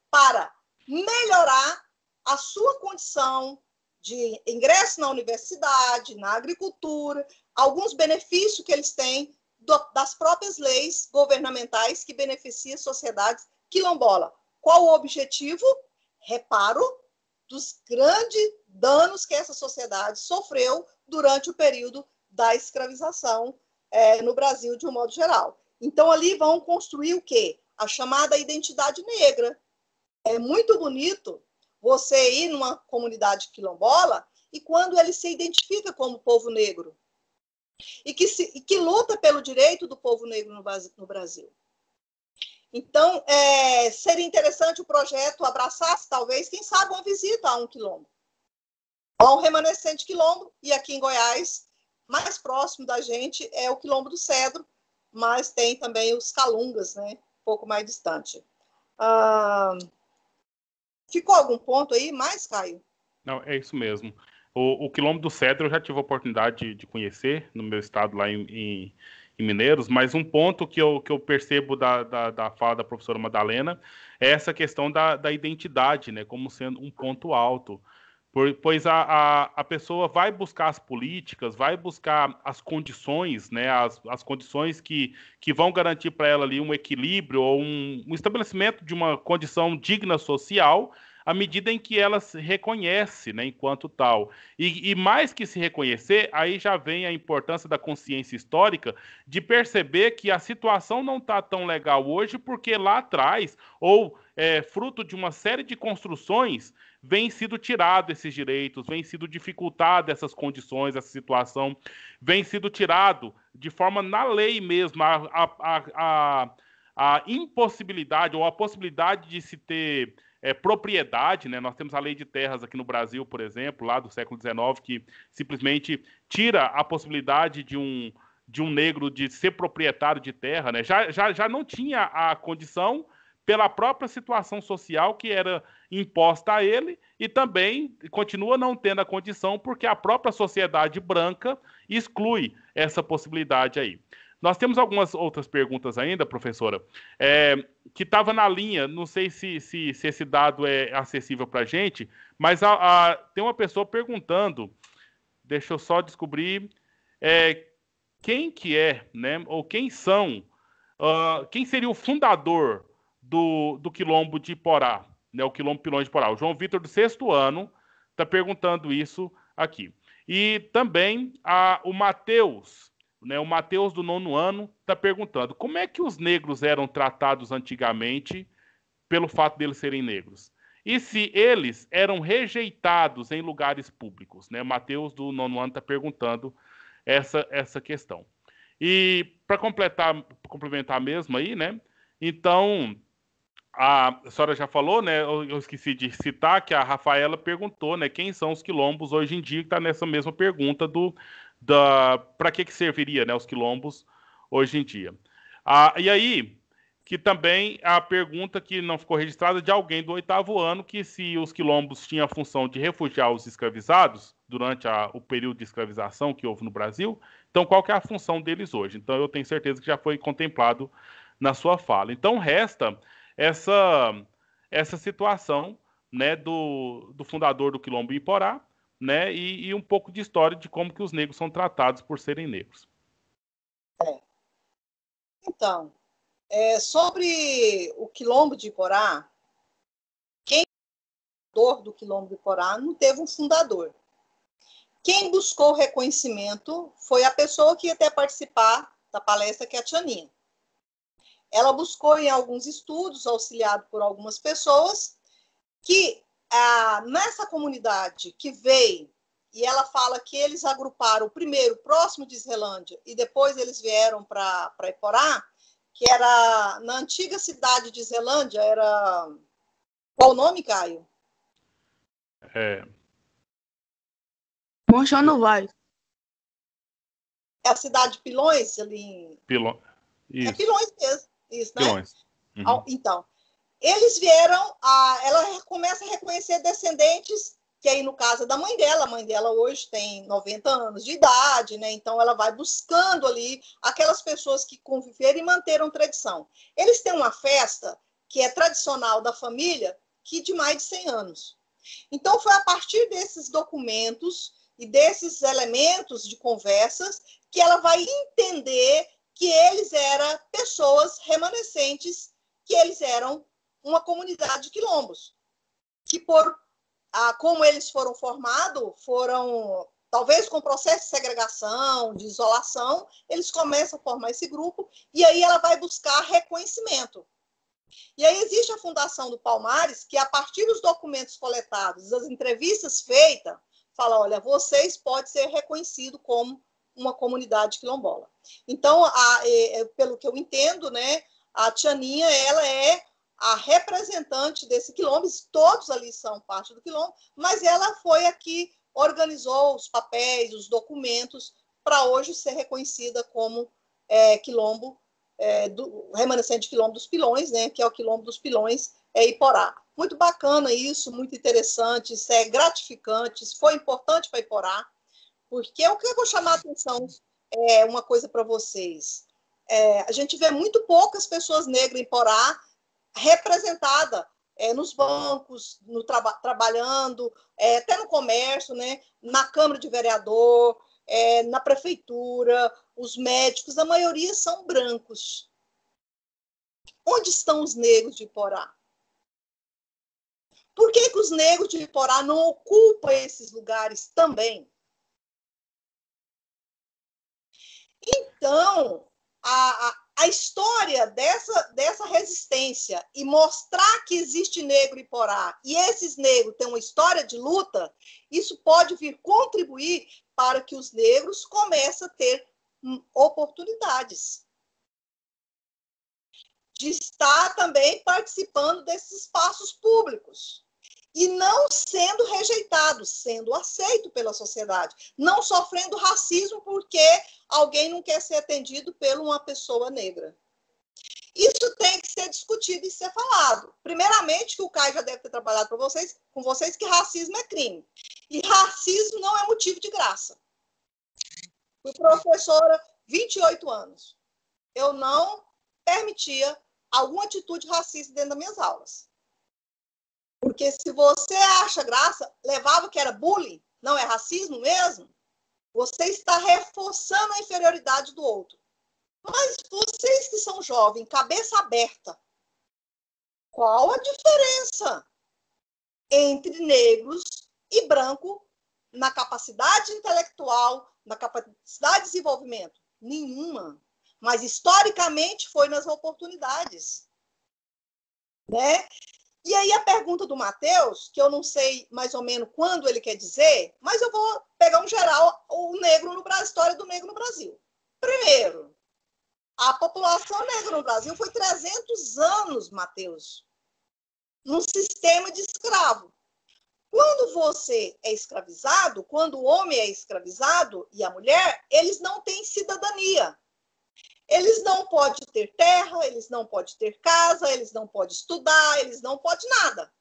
para melhorar a sua condição de ingresso na universidade, na agricultura, alguns benefícios que eles têm das próprias leis governamentais que beneficiam sociedades quilombolas. Qual o objetivo? Reparo dos grandes danos que essa sociedade sofreu durante o período da escravização no Brasil, de um modo geral. Então, ali vão construir o quê? A chamada identidade negra. É muito bonito você ir numa comunidade quilombola e quando ele se identifica como povo negro e que luta pelo direito do povo negro no Brasil. Então, seria interessante o projeto abraçasse, talvez, quem sabe, uma visita a um quilombo, a um remanescente quilombo, e aqui em Goiás, mais próximo da gente, é o Quilombo do Cedro, mas tem também os Calungas, né, um pouco mais distante. Ficou algum ponto aí mais, Caio?
Não, é isso mesmo. O Quilombo do Cedro eu já tive a oportunidade de conhecer no meu estado lá em Mineiros, mas um ponto que eu percebo da fala da professora Madalena é essa questão da identidade, né, como sendo um ponto alto. Pois a pessoa vai buscar as políticas, vai buscar as condições, né, as condições que vão garantir para ela ali um equilíbrio ou um estabelecimento de uma condição digna social, à medida em que ela se reconhece, né, enquanto tal. E mais que se reconhecer, aí já vem a importância da consciência histórica de perceber que a situação não está tão legal hoje porque lá atrás, ou fruto de uma série de construções, vem sido tirado esses direitos, vem sido dificultado essas condições, essa situação, vem sido tirado de forma na lei mesmo, a impossibilidade ou a possibilidade de se ter propriedade, né? Nós temos a lei de terras aqui no Brasil, por exemplo, lá do século XIX, que simplesmente tira a possibilidade de um negro de ser proprietário de terra, né? Já não tinha a condição pela própria situação social que era imposta a ele e também continua não tendo a condição porque a própria sociedade branca exclui essa possibilidade aí. Nós temos algumas outras perguntas ainda, professora, que estava na linha, não sei se esse dado é acessível para a gente, mas tem uma pessoa perguntando, deixa eu só descobrir, quem que é, né, ou quem são, quem seria o fundador do Quilombo de Iporá, né, o Quilombo Pilões de Iporá. O João Vitor, do 6º ano, está perguntando isso aqui. E também o Matheus, né, o Matheus do 9º ano, está perguntando como é que os negros eram tratados antigamente pelo fato deles serem negros? E se eles eram rejeitados em lugares públicos? Né? O Matheus do 9º ano está perguntando essa questão. E para complementar mesmo aí, né? Então, a senhora já falou, né? Eu esqueci de citar que a Rafaela perguntou, né? Quem são os quilombos hoje em dia? Que está nessa mesma pergunta para que serviria, né? Os quilombos hoje em dia. E aí, que também a pergunta que não ficou registrada de alguém do 8º ano, que se os quilombos tinham a função de refugiar os escravizados durante o período de escravização que houve no Brasil, então qual que é a função deles hoje? Então eu tenho certeza que já foi contemplado na sua fala. Então resta essa situação, né, do fundador do Quilombo Iporá, né, e um pouco de história de como que os negros são tratados por serem negros.
Então, sobre o Quilombo de Iporá, quem é o fundador do Quilombo de Iporá não teve um fundador. Quem buscou reconhecimento foi a pessoa que ia até participar da palestra, que é a Tianinha. Ela buscou em alguns estudos, auxiliado por algumas pessoas, que nessa comunidade que veio, e ela fala que eles agruparam primeiro próximo de Islândia e depois eles vieram para Iporá, que era na antiga cidade de Islândia, era... Qual o nome, Caio?
Monchão não vai.
É a cidade de Pilões, ali em...
Isso.
É Pilões mesmo, isso, né?
Pilões. Uhum.
Então, eles vieram, ela começa a reconhecer descendentes, que aí no caso é da mãe dela, a mãe dela hoje tem 90 anos de idade, né? Então ela vai buscando ali aquelas pessoas que conviveram e manteram tradição. Eles têm uma festa que é tradicional da família, que de mais de 100 anos. Então foi a partir desses documentos e desses elementos de conversas que ela vai entender que eles eram pessoas remanescentes, que eles eram uma comunidade de quilombos, que como eles foram formados, foram, talvez com processo de segregação, de isolação, eles começam a formar esse grupo, e aí ela vai buscar reconhecimento. E aí existe a Fundação do Palmares, que a partir dos documentos coletados, das entrevistas feitas, fala, olha, vocês podem ser reconhecidos como uma comunidade quilombola. Então, pelo que eu entendo, né, a Tianinha, ela é a representante desse quilombo, todos ali são parte do quilombo, mas ela foi a que organizou os papéis, os documentos, para hoje ser reconhecida como quilombo, remanescente quilombo dos Pilões, né, que é o Quilombo dos Pilões, Iporá. Muito bacana isso, muito interessante, isso é gratificante, isso foi importante para Iporá, porque o que eu vou chamar a atenção é uma coisa para vocês. A gente vê muito poucas pessoas negras em Iporá representada nos bancos, trabalhando, até no comércio, né? Na Câmara de Vereador, na prefeitura, os médicos, a maioria são brancos. Onde estão os negros de Iporá? Por que os negros de Iporá não ocupam esses lugares também? Então, a história dessa resistência e mostrar que existe negro em Iporá e esses negros têm uma história de luta, isso pode vir contribuir para que os negros comecem a ter oportunidades de estar também participando desses espaços públicos e não sendo rejeitado, sendo aceito pela sociedade, não sofrendo racismo porque alguém não quer ser atendido por uma pessoa negra. Isso tem que ser discutido e ser falado. Primeiramente, que o Caio já deve ter trabalhado com vocês que racismo é crime. E racismo não é motivo de graça. Fui professora 28 anos. Eu não permitia alguma atitude racista dentro das minhas aulas. Porque se você acha graça, levava que era bullying, não é racismo mesmo, você está reforçando a inferioridade do outro. Mas vocês que são jovens, cabeça aberta, qual a diferença entre negros e branco na capacidade intelectual, na capacidade de desenvolvimento? Nenhuma. Mas historicamente foi nas oportunidades. Né? E aí a pergunta do Matheus, que eu não sei mais ou menos quando ele quer dizer, mas eu vou pegar um geral, a história do negro no Brasil. Primeiro, a população negra no Brasil foi 300 anos, Matheus, num sistema de escravo. Quando você é escravizado, quando o homem é escravizado e a mulher, eles não têm cidadania. Eles não podem ter terra, eles não podem ter casa, eles não podem estudar, eles não podem nada.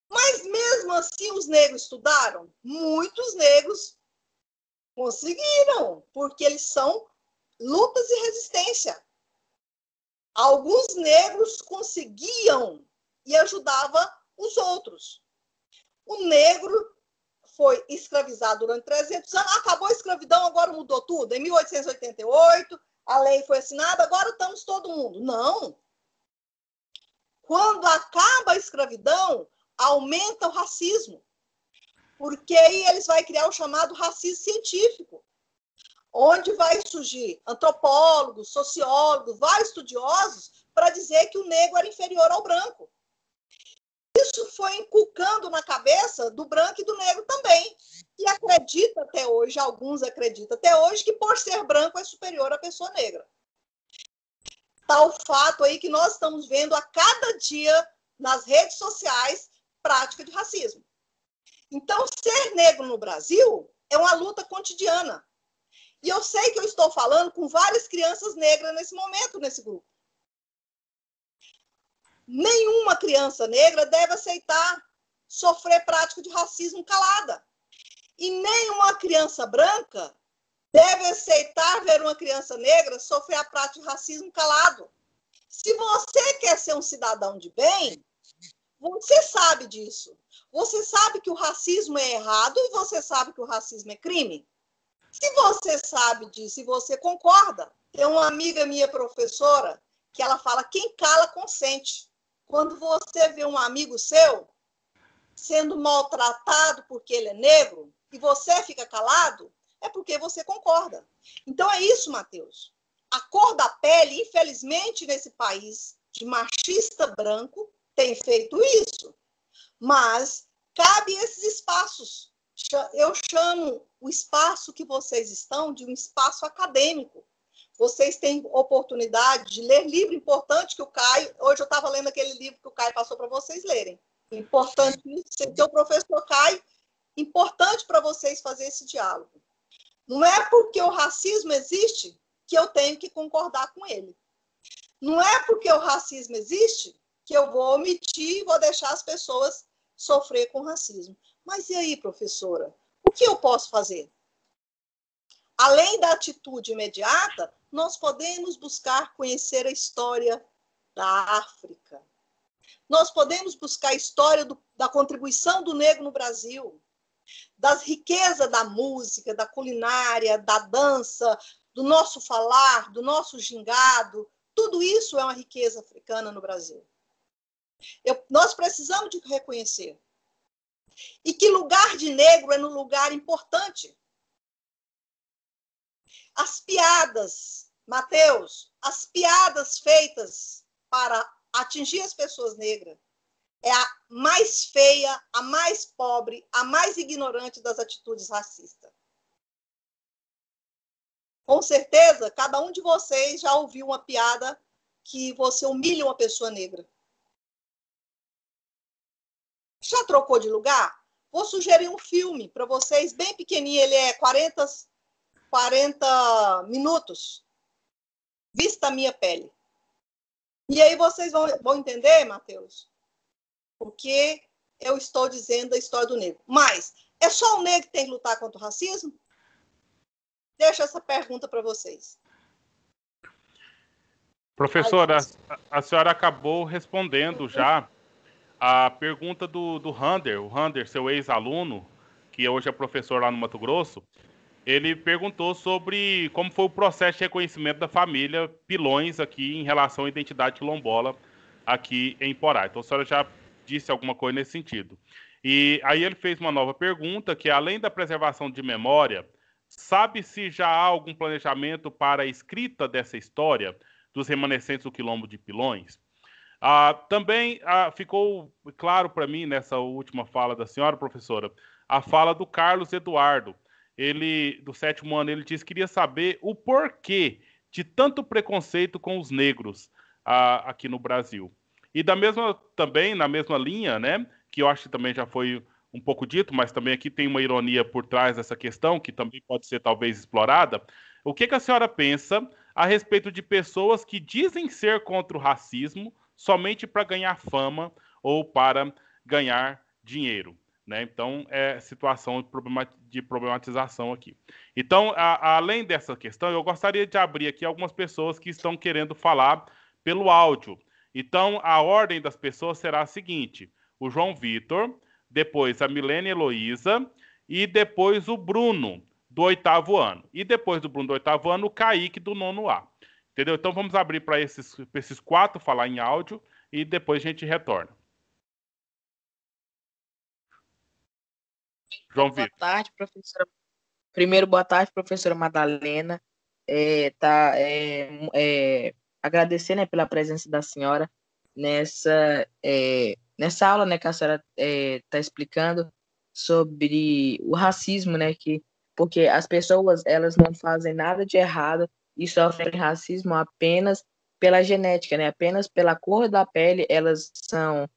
Mas mesmo assim os negros estudaram? Muitos negros conseguiram, porque eles são lutas e resistência. Alguns negros conseguiam e ajudavam os outros. O negro foi escravizado durante 300 anos, acabou a escravidão, agora mudou tudo. Em 1888, a lei foi assinada, agora estamos todo mundo. Não. Quando acaba a escravidão, aumenta o racismo. Porque aí eles vão criar o chamado racismo científico, onde vai surgir antropólogos, sociólogos, vários estudiosos, para dizer que o negro era inferior ao branco. Isso foi inculcando na cabeça do branco e do negro também. E acredita até hoje, alguns acreditam até hoje, que por ser branco é superior à pessoa negra. Tal fato aí que nós estamos vendo a cada dia nas redes sociais prática de racismo. Então, ser negro no Brasil é uma luta cotidiana. E eu sei que eu estou falando com várias crianças negras nesse momento, nesse grupo. Nenhuma criança negra deve aceitar sofrer prática de racismo calada. E nenhuma criança branca deve aceitar ver uma criança negra sofrer a prática de racismo calado. Se você quer ser um cidadão de bem, você sabe disso. Você sabe que o racismo é errado e você sabe que o racismo é crime. Se você sabe disso e você concorda, tem uma amiga minha professora que ela fala, quem cala consente. Quando você vê um amigo seu sendo maltratado porque ele é negro e você fica calado, é porque você concorda. Então é isso, Matheus. A cor da pele, infelizmente, nesse país de machista branco, tem feito isso. Mas cabe esses espaços. Eu chamo o espaço que vocês estão de um espaço acadêmico. Vocês têm oportunidade de ler livro importante que o Caio... Hoje eu estava lendo aquele livro que o Caio passou para vocês lerem. Importante ser o professor Caio, importante para vocês fazer esse diálogo. Não é porque o racismo existe que eu tenho que concordar com ele. Não é porque o racismo existe que eu vou omitir e vou deixar as pessoas sofrer com racismo. Mas e aí, professora? O que eu posso fazer? Além da atitude imediata, nós podemos buscar conhecer a história da África. Nós podemos buscar a história da contribuição do negro no Brasil, das riquezas da música, da culinária, da dança, do nosso falar, do nosso gingado. Tudo isso é uma riqueza africana no Brasil. Nós precisamos de reconhecer. E que lugar de negro é no lugar importante. As piadas, Mateus, as piadas feitas para atingir as pessoas negras é a mais feia, a mais pobre, a mais ignorante das atitudes racistas. Com certeza, cada um de vocês já ouviu uma piada que você humilha uma pessoa negra. Já trocou de lugar? Vou sugerir um filme para vocês, bem pequenininho, ele é 40 minutos. Vista a Minha Pele. E aí vocês vão entender, Mateus, porque eu estou dizendo a história do negro. Mas é só o negro que tem que lutar contra o racismo? Deixo essa pergunta para vocês.
Professora, a senhora acabou respondendo já a pergunta do Rander, o Rander, seu ex-aluno, que hoje é professor lá no Mato Grosso. Ele perguntou sobre como foi o processo de reconhecimento da família Pilões aqui em relação à identidade quilombola aqui em Porá. Então a senhora já disse alguma coisa nesse sentido. E aí ele fez uma nova pergunta, que além da preservação de memória, sabe se já há algum planejamento para a escrita dessa história dos remanescentes do Quilombo de Pilões? Também ficou claro para mim, nessa última fala da senhora, professora, a fala do Carlos Eduardo. Ele, do 7º ano, ele disse que queria saber o porquê de tanto preconceito com os negros aqui no Brasil. E também na mesma linha, né, que eu acho que também já foi um pouco dito, mas também aqui tem uma ironia por trás dessa questão, que também pode ser talvez explorada. O que a senhora pensa a respeito de pessoas que dizem ser contra o racismo somente para ganhar fama ou para ganhar dinheiro, né? Então, é situação de problematização aqui. Então, além dessa questão, eu gostaria de abrir aqui algumas pessoas que estão querendo falar pelo áudio. Então, a ordem das pessoas será a seguinte: o João Vitor, depois a Milene Heloísa e depois o Bruno, do 8º ano. E depois do Bruno do 8º ano, o Kaique, do 9º A. Entendeu? Então, vamos abrir para esses 4 falar em áudio e depois a gente retorna. João Vitor.
Boa tarde, professora. Primeiro, boa tarde, professora Madalena. Agradecer, né, pela presença da senhora nessa aula, né, que a senhora está explicando sobre o racismo, né, porque as pessoas, elas não fazem nada de errado e sofrem racismo apenas pela genética, né, apenas pela cor da pele. Elas são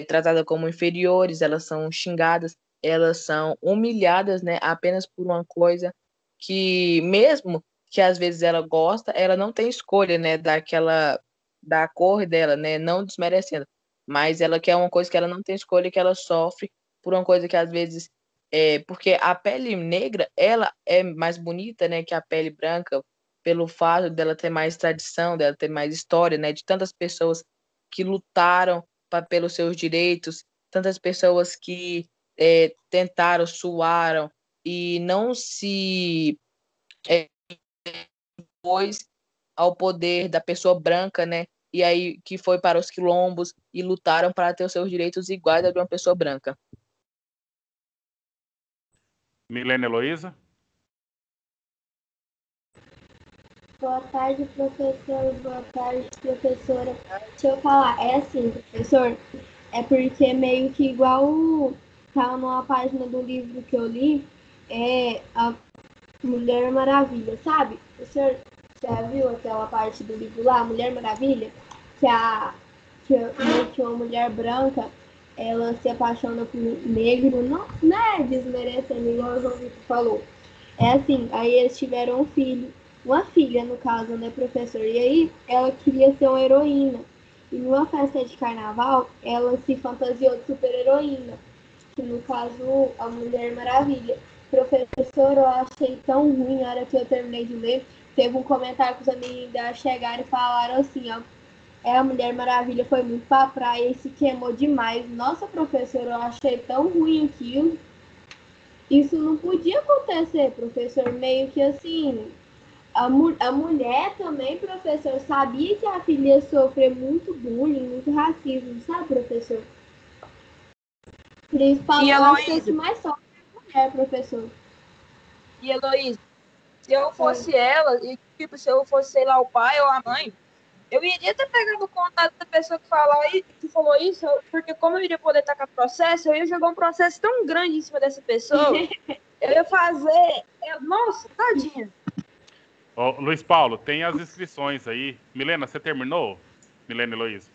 tratadas como inferiores, elas são xingadas, elas são humilhadas, né, apenas por uma coisa que, mesmo que às vezes ela gosta, ela não tem escolha, né, da cor dela, né, não desmerecendo, mas ela quer uma coisa que ela não tem escolha, que ela sofre por uma coisa que às vezes porque a pele negra, ela é mais bonita, né, que a pele branca, pelo fato dela ter mais tradição, dela ter mais história, né, de tantas pessoas que lutaram pelos seus direitos, tantas pessoas que tentaram, suaram e não se pôs ao poder da pessoa branca, né? E aí que foi para os quilombos e lutaram para ter os seus direitos iguais a de uma pessoa branca.
Milene Heloísa.
Boa tarde, professor. Boa tarde, professora. Deixa eu falar. É assim, professor, é porque meio que igual tá numa página do livro que eu li, é a Mulher Maravilha, sabe? O senhor já viu aquela parte do livro lá, Mulher Maravilha? Que uma mulher branca, ela se apaixona por um negro, não é desmerecendo, igual o João Vitor falou. É assim, aí eles tiveram um filho, uma filha no caso, né, professor? E aí ela queria ser uma heroína. E numa festa de carnaval, ela se fantasiou de super-heroína, que no caso, a Mulher Maravilha. Professor, eu achei tão ruim na hora que eu terminei de ler. Teve um comentário que os amigos dela chegaram e falaram assim, ó, A Mulher Maravilha foi muito pra praia e se queimou demais. Nossa, professora, eu achei tão ruim aquilo. Isso não podia acontecer, professor. Meio que assim, a mulher também, professor, sabia que a filha ia sofrer muito bullying, muito racismo, sabe, professor? Principalmente as que mais sofrem é a mulher, professor.
E Heloísa, se eu fosse ela, e tipo, se eu fosse, sei lá, o pai ou a mãe, eu iria ter pegado o contato da pessoa que falou isso, porque como eu iria poder tacar processo, eu ia jogar um processo tão grande em cima dessa pessoa, eu ia fazer... Nossa, tadinha.
Luiz Paulo, tem as inscrições aí. Milena, você terminou? Milena e Heloísa.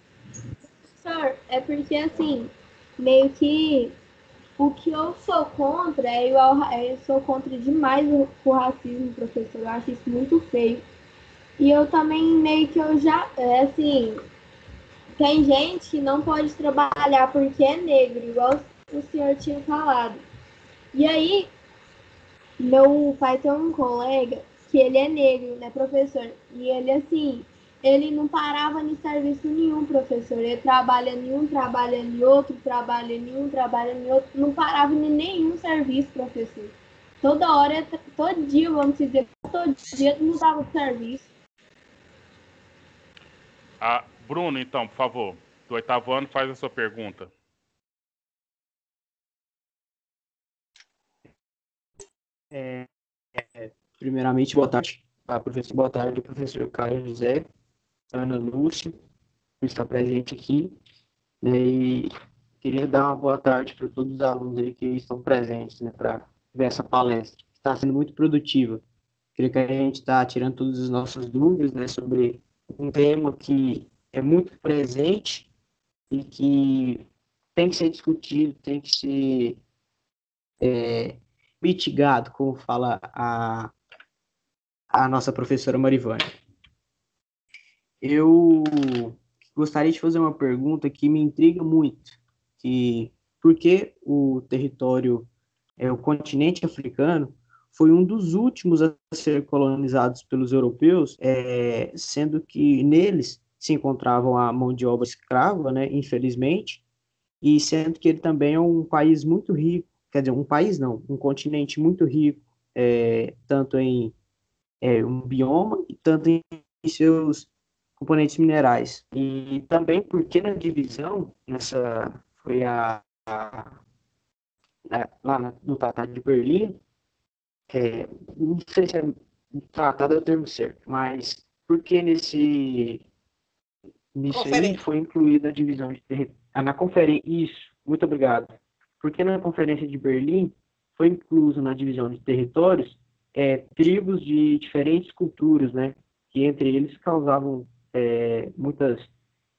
Professor, é porque assim, meio que o que eu sou contra eu sou contra demais o racismo, professor. Eu acho isso muito feio. E eu também meio que eu já, assim, tem gente que não pode trabalhar porque é negro, igual o senhor tinha falado. E aí, meu pai tem um colega que ele é negro, né, professor? E ele, assim, ele não parava em serviço nenhum, professor. Ele trabalha em um, trabalha em outro, trabalha em um, trabalha em outro. Não parava em nenhum serviço, professor. Toda hora, todo dia, vamos dizer, todo dia mudava de serviço.
Bruno, então, por favor, do 8º ano, faz a sua pergunta.
Primeiramente, boa tarde. Professor, boa tarde, professor Caio José, Ana Lúcia, que está presente aqui. E queria dar uma boa tarde para todos os alunos aí que estão presentes, né, para ver essa palestra. Está sendo muito produtiva. Creio que a gente está tirando todas as nossas dúvidas, né, sobre um tema que é muito presente e que tem que ser discutido, tem que ser mitigado, como fala a nossa professora Marivânia. Eu gostaria de fazer uma pergunta que me intriga muito, que por que o território, o continente africano, foi um dos últimos a ser colonizados pelos europeus, sendo que neles se encontravam a mão de obra escrava, né, infelizmente, e sendo que ele também é um país muito rico, quer dizer, um país não, um continente muito rico, tanto em um bioma e tanto em seus componentes minerais. E também porque na divisão, foi lá no Tratado de Berlim, não sei se tratado é o termo certo, mas porque nisso aí foi incluída a divisão de território. Na conferência, isso, muito obrigado. Porque na Conferência de Berlim foi incluso na divisão de territórios tribos de diferentes culturas, né? Que entre eles causavam muitas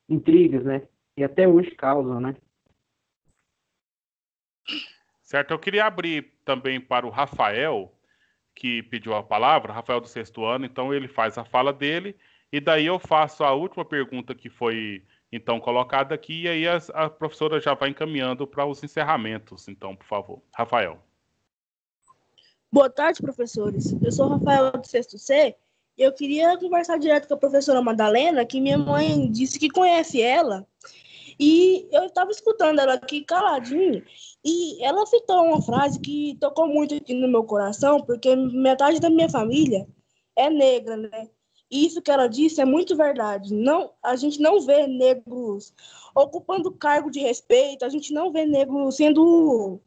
intrigas, né? E até hoje causam, né?
Certo, eu queria abrir também para o Rafael, que pediu a palavra, Rafael do 6º ano, então ele faz a fala dele, e daí eu faço a última pergunta que foi, então, colocada aqui, e aí a professora já vai encaminhando para os encerramentos, então, por favor. Rafael.
Boa tarde, professores. Eu sou o Rafael do 6º C, e eu queria conversar direto com a professora Madalena, que minha mãe disse que conhece ela, e eu estava escutando ela aqui caladinho, e ela citou uma frase que tocou muito aqui no meu coração, porque metade da minha família é negra, né? E isso que ela disse é muito verdade. Não, a gente não vê negros ocupando cargo de respeito, a gente não vê negros sendo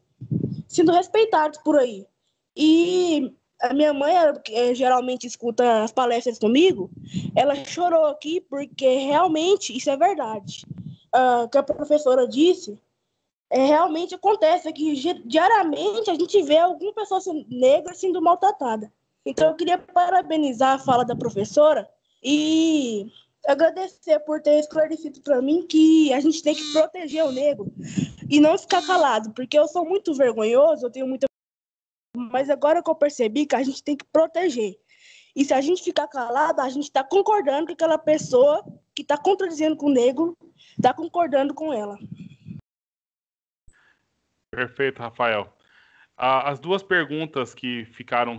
respeitados por aí. E a minha mãe, que geralmente escuta as palestras comigo, ela chorou aqui porque realmente isso é verdade. O que a professora disse realmente acontece, que diariamente a gente vê alguma pessoa negra sendo maltratada. Então eu queria parabenizar a fala da professora e agradecer por ter esclarecido para mim que a gente tem que proteger o negro e não ficar calado, porque eu sou muito vergonhoso, eu tenho muita... Mas agora que eu percebi que a gente tem que proteger. E se a gente ficar calado, a gente está concordando com aquela pessoa que está contradizendo com o negro, está concordando com ela.
Perfeito, Rafael. As duas perguntas que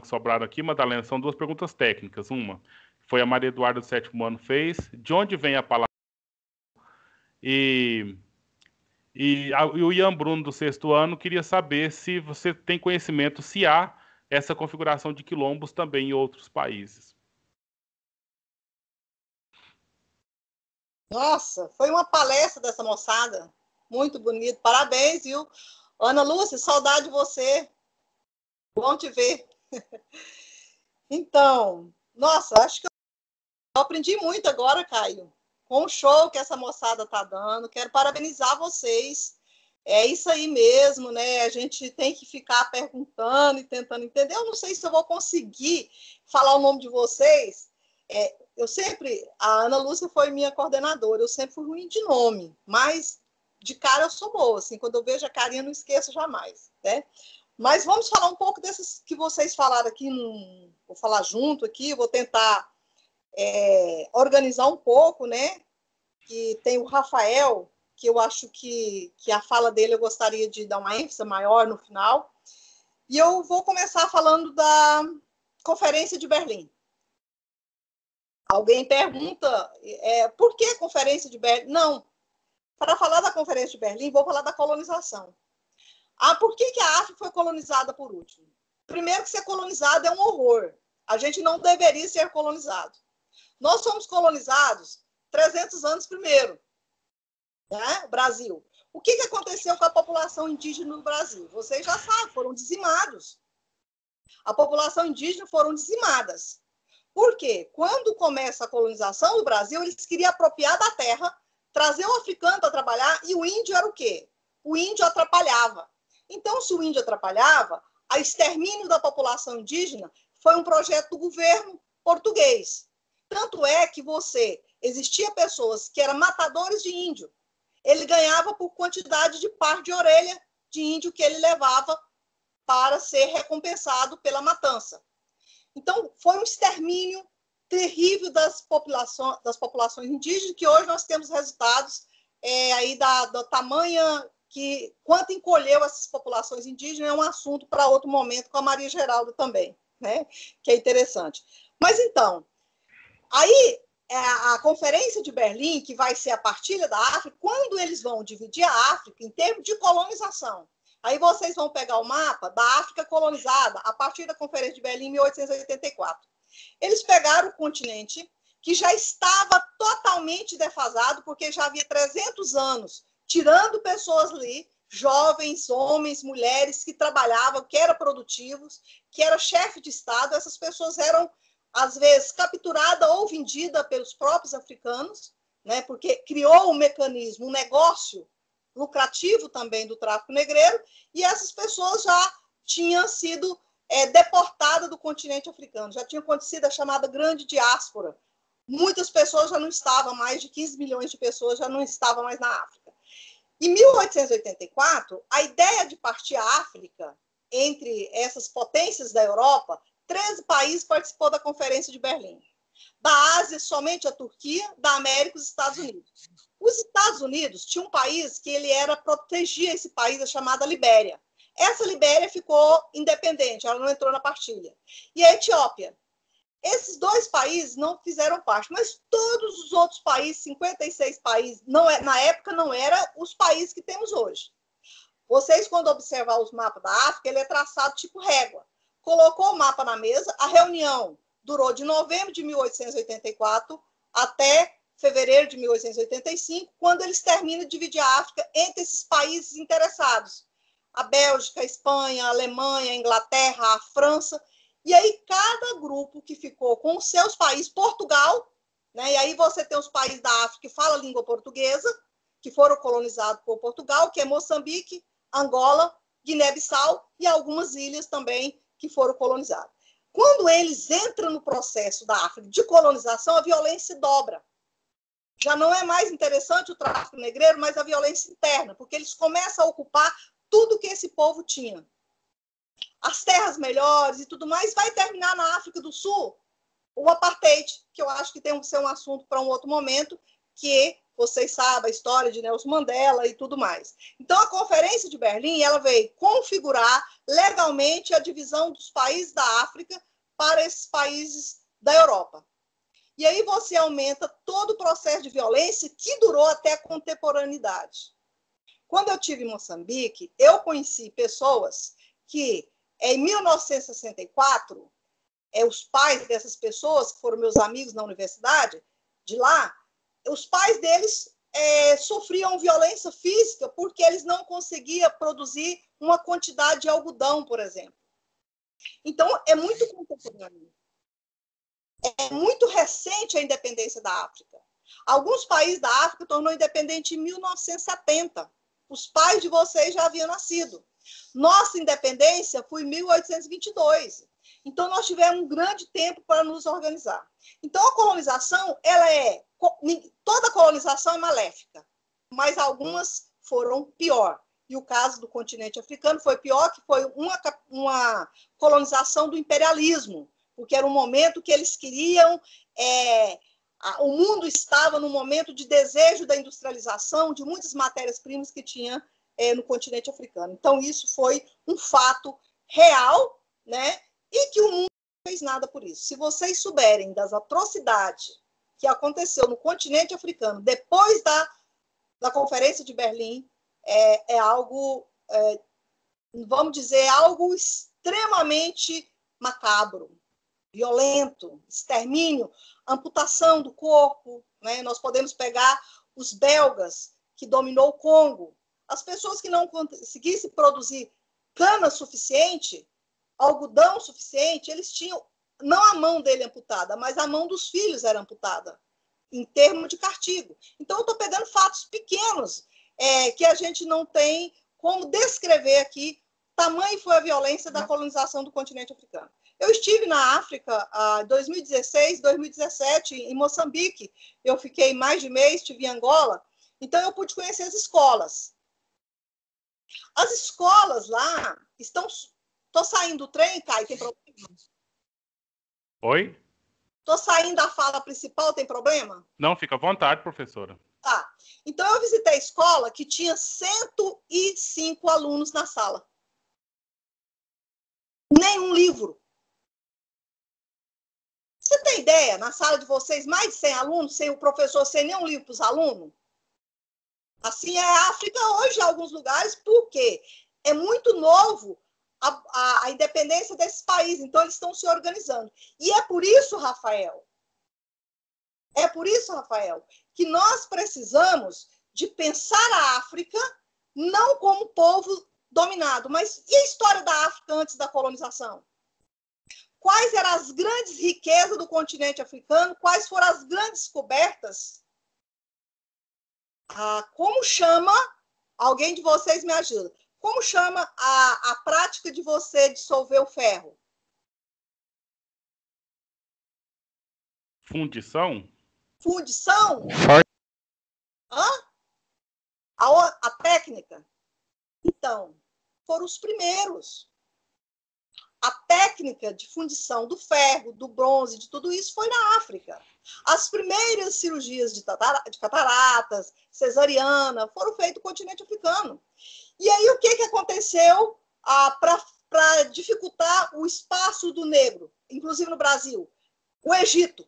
sobraram aqui, Madalena, são duas perguntas técnicas. Uma foi a Maria Eduarda do 7º ano fez. De onde vem a palavra E o Ian Bruno, do 6º ano, queria saber se você tem conhecimento se há essa configuração de quilombos também em outros países.
Nossa, foi uma palestra dessa moçada. Muito bonito. Parabéns, viu? Ana Lúcia, saudade de você. Bom te ver. Então, nossa, acho que eu aprendi muito agora, Caio, com o show que essa moçada tá dando. Quero parabenizar vocês. É isso aí mesmo, né? A gente tem que ficar perguntando e tentando entender. Eu não sei se eu vou conseguir falar o nome de vocês. A Ana Lúcia foi minha coordenadora, eu sempre fui ruim de nome, mas de cara eu sou boa, assim, quando eu vejo a carinha não esqueço jamais, né? Mas vamos falar um pouco desses que vocês falaram aqui, vou falar junto aqui, vou tentar organizar um pouco, né? Que tem o Rafael, que eu acho que a fala dele eu gostaria de dar uma ênfase maior no final, e eu vou começar falando da Conferência de Berlim. Alguém pergunta, por que a Conferência de Berlim? Não, para falar da Conferência de Berlim, vou falar da colonização. Por que a África foi colonizada por último? Primeiro que ser colonizado é um horror. A gente não deveria ser colonizado. Nós fomos colonizados 300 anos primeiro, né? Brasil. O que aconteceu com a população indígena no Brasil? Vocês já sabem, foram dizimados. A população indígena foram dizimadas. Por quê? Quando começa a colonização do Brasil, eles queriam apropriar da terra, trazer o africano para trabalhar, e o índio era o quê? O índio atrapalhava. Então, se o índio atrapalhava, o extermínio da população indígena foi um projeto do governo português. Tanto é que existia pessoas que eram matadores de índio. Ele ganhava por quantidade de par de orelha de índio que ele levava para ser recompensado pela matança. Então, foi um extermínio terrível das populações indígenas, que hoje nós temos resultados aí da tamanha que, quanto encolheu essas populações indígenas, é um assunto para outro momento, com a Maria Geralda também, né? Que é interessante. Mas, então, aí a Conferência de Berlim, que vai ser a partilha da África, quando eles vão dividir a África em termos de colonização, aí vocês vão pegar o mapa da África colonizada a partir da Conferência de Berlim, em 1884. Eles pegaram o continente que já estava totalmente defasado, porque já havia 300 anos, tirando pessoas ali, jovens, homens, mulheres que trabalhavam, que eram produtivos, que eram chefe de Estado. Essas pessoas eram, às vezes, capturadas ou vendidas pelos próprios africanos, né, porque criou um mecanismo, um negócio lucrativo também do tráfico negreiro, e essas pessoas já tinham sido deportadas do continente africano, já tinha acontecido a chamada grande diáspora. Muitas pessoas já não estavam, mais de 15 milhões de pessoas já não estavam mais na África. Em 1884, a ideia de partir a África entre essas potências da Europa, 13 países participou da Conferência de Berlim. Da Ásia, somente a Turquia, da América, os Estados Unidos. Os Estados Unidos tinha um país que protegia esse país, chamada Libéria. Essa Libéria ficou independente, ela não entrou na partilha. E a Etiópia. Esses dois países não fizeram parte, mas todos os outros países, 56 países, na época não eram os países que temos hoje. Vocês, quando observar os mapas da África, ele é traçado tipo régua. Colocou o mapa na mesa, a reunião durou de novembro de 1884 até fevereiro de 1885, quando eles terminam de dividir a África entre esses países interessados. A Bélgica, a Espanha, a Alemanha, a Inglaterra, a França. E aí cada grupo que ficou com os seus países, Portugal, né? E aí você tem os países da África que falam a língua portuguesa, que foram colonizados por Portugal, que é Moçambique, Angola, Guiné-Bissau e algumas ilhas também que foram colonizadas. Quando eles entram no processo da África de colonização, a violência dobra. Já não é mais interessante o tráfico negreiro, mas a violência interna, porque eles começam a ocupar tudo que esse povo tinha. As terras melhores e tudo mais, vai terminar na África do Sul o apartheid, que eu acho que tem que ser um assunto para um outro momento, que vocês sabem a história de Nelson Mandela e tudo mais. Então, a Conferência de Berlim, ela veio configurar legalmente a divisão dos países da África para esses países da Europa. E aí você aumenta todo o processo de violência que durou até a contemporaneidade. Quando eu estive em Moçambique, eu conheci pessoas que, em 1964, os pais dessas pessoas, que foram meus amigos na universidade, de lá, os pais deles sofriam violência física porque eles não conseguiam produzir uma quantidade de algodão, por exemplo. Então, é muito contemporâneo. É muito recente a independência da África. Alguns países da África tornou independente em 1970. Os pais de vocês já haviam nascido. Nossa independência foi em 1822. Então, nós tivemos um grande tempo para nos organizar. Então, a colonização, toda colonização é maléfica, mas algumas foram pior. E o caso do continente africano foi pior, que foi uma colonização do imperialismo, porque era um momento que eles queriam... o mundo estava num momento de desejo da industrialização de muitas matérias-primas que tinha no continente africano. Então, isso foi um fato real, né? E que o mundo não fez nada por isso. Se vocês souberem das atrocidades que aconteceu no continente africano depois da Conferência de Berlim, é algo, vamos dizer, algo extremamente macabro, violento, extermínio, amputação do corpo, né? Nós podemos pegar os belgas, que dominou o Congo. As pessoas que não conseguissem produzir cana suficiente, algodão suficiente, eles tinham, não a mão dele amputada, mas a mão dos filhos era amputada, em termos de castigo. Então, eu estou pegando fatos pequenos, que a gente não tem como descrever aqui. Tamanho foi a violência da colonização do continente africano. Eu estive na África em 2016, 2017, em Moçambique. Eu fiquei mais de mês, estive em Angola. Então, eu pude conhecer as escolas. As escolas lá estão... Estou saindo do trem, Caio, tem problema?
Oi?
Estou saindo da fala principal, tem problema?
Não, fica à vontade, professora.
Tá. Então, eu visitei a escola que tinha 105 alunos na sala. Nenhum livro. Você tem ideia? Na sala de vocês, mais de 100 alunos, sem o professor, sem nenhum livro para os alunos? Assim é a África hoje, em alguns lugares, porque é muito novo a independência desses países, então eles estão se organizando. E é por isso, Rafael, que nós precisamos de pensar a África não como povo dominado, mas e a história da África antes da colonização? Quais eram as grandes riquezas do continente africano? Quais foram as grandes descobertas? Como chama? Alguém de vocês me ajuda. Como chama a prática de você dissolver o ferro?
Fundição?
Fundição? Hã? A técnica? Então, foram os primeiros. A técnica de fundição do ferro, do bronze, de tudo isso foi na África. As primeiras cirurgias de cataratas, cesariana, foram feitas no continente africano. E aí, o que aconteceu para dificultar o espaço do negro, inclusive no Brasil? O Egito.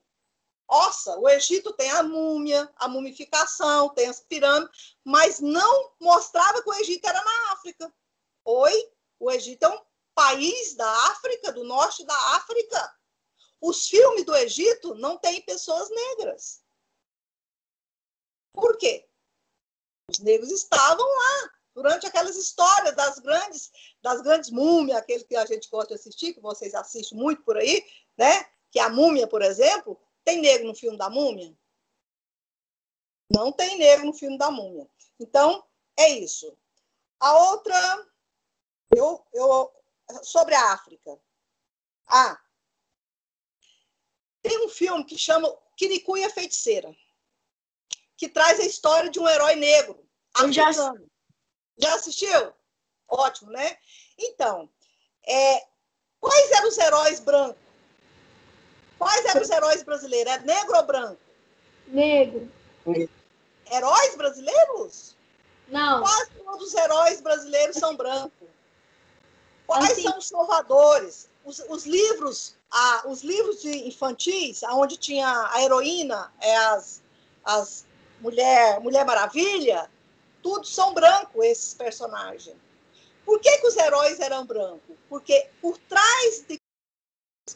Nossa, o Egito tem a múmia, a mumificação, tem as pirâmides, mas não mostrava que o Egito era na África. O Egito é um país da África, do norte da África. Os filmes do Egito não têm pessoas negras. Por quê? Os negros estavam lá, durante aquelas histórias das grandes múmias, aquele que a gente gosta de assistir, que vocês assistem muito por aí, né? Que a múmia, por exemplo, tem negro no filme da múmia? Não tem negro no filme da múmia. Então, é isso. A outra, sobre a África. Tem um filme que chama Quinicuia a Feiticeira, que traz a história de um herói negro africano. Já assistiu? Ótimo, né? Então, quais eram os heróis brancos? Quais eram os heróis brasileiros? É negro ou branco?
Negro.
Heróis brasileiros?
Não.
Quase todos os heróis brasileiros são brancos. Quais são os salvadores? os livros de infantis, onde tinha a heroína, as Mulher Maravilha, tudo são brancos esses personagens. Por que os heróis eram brancos? Porque por trás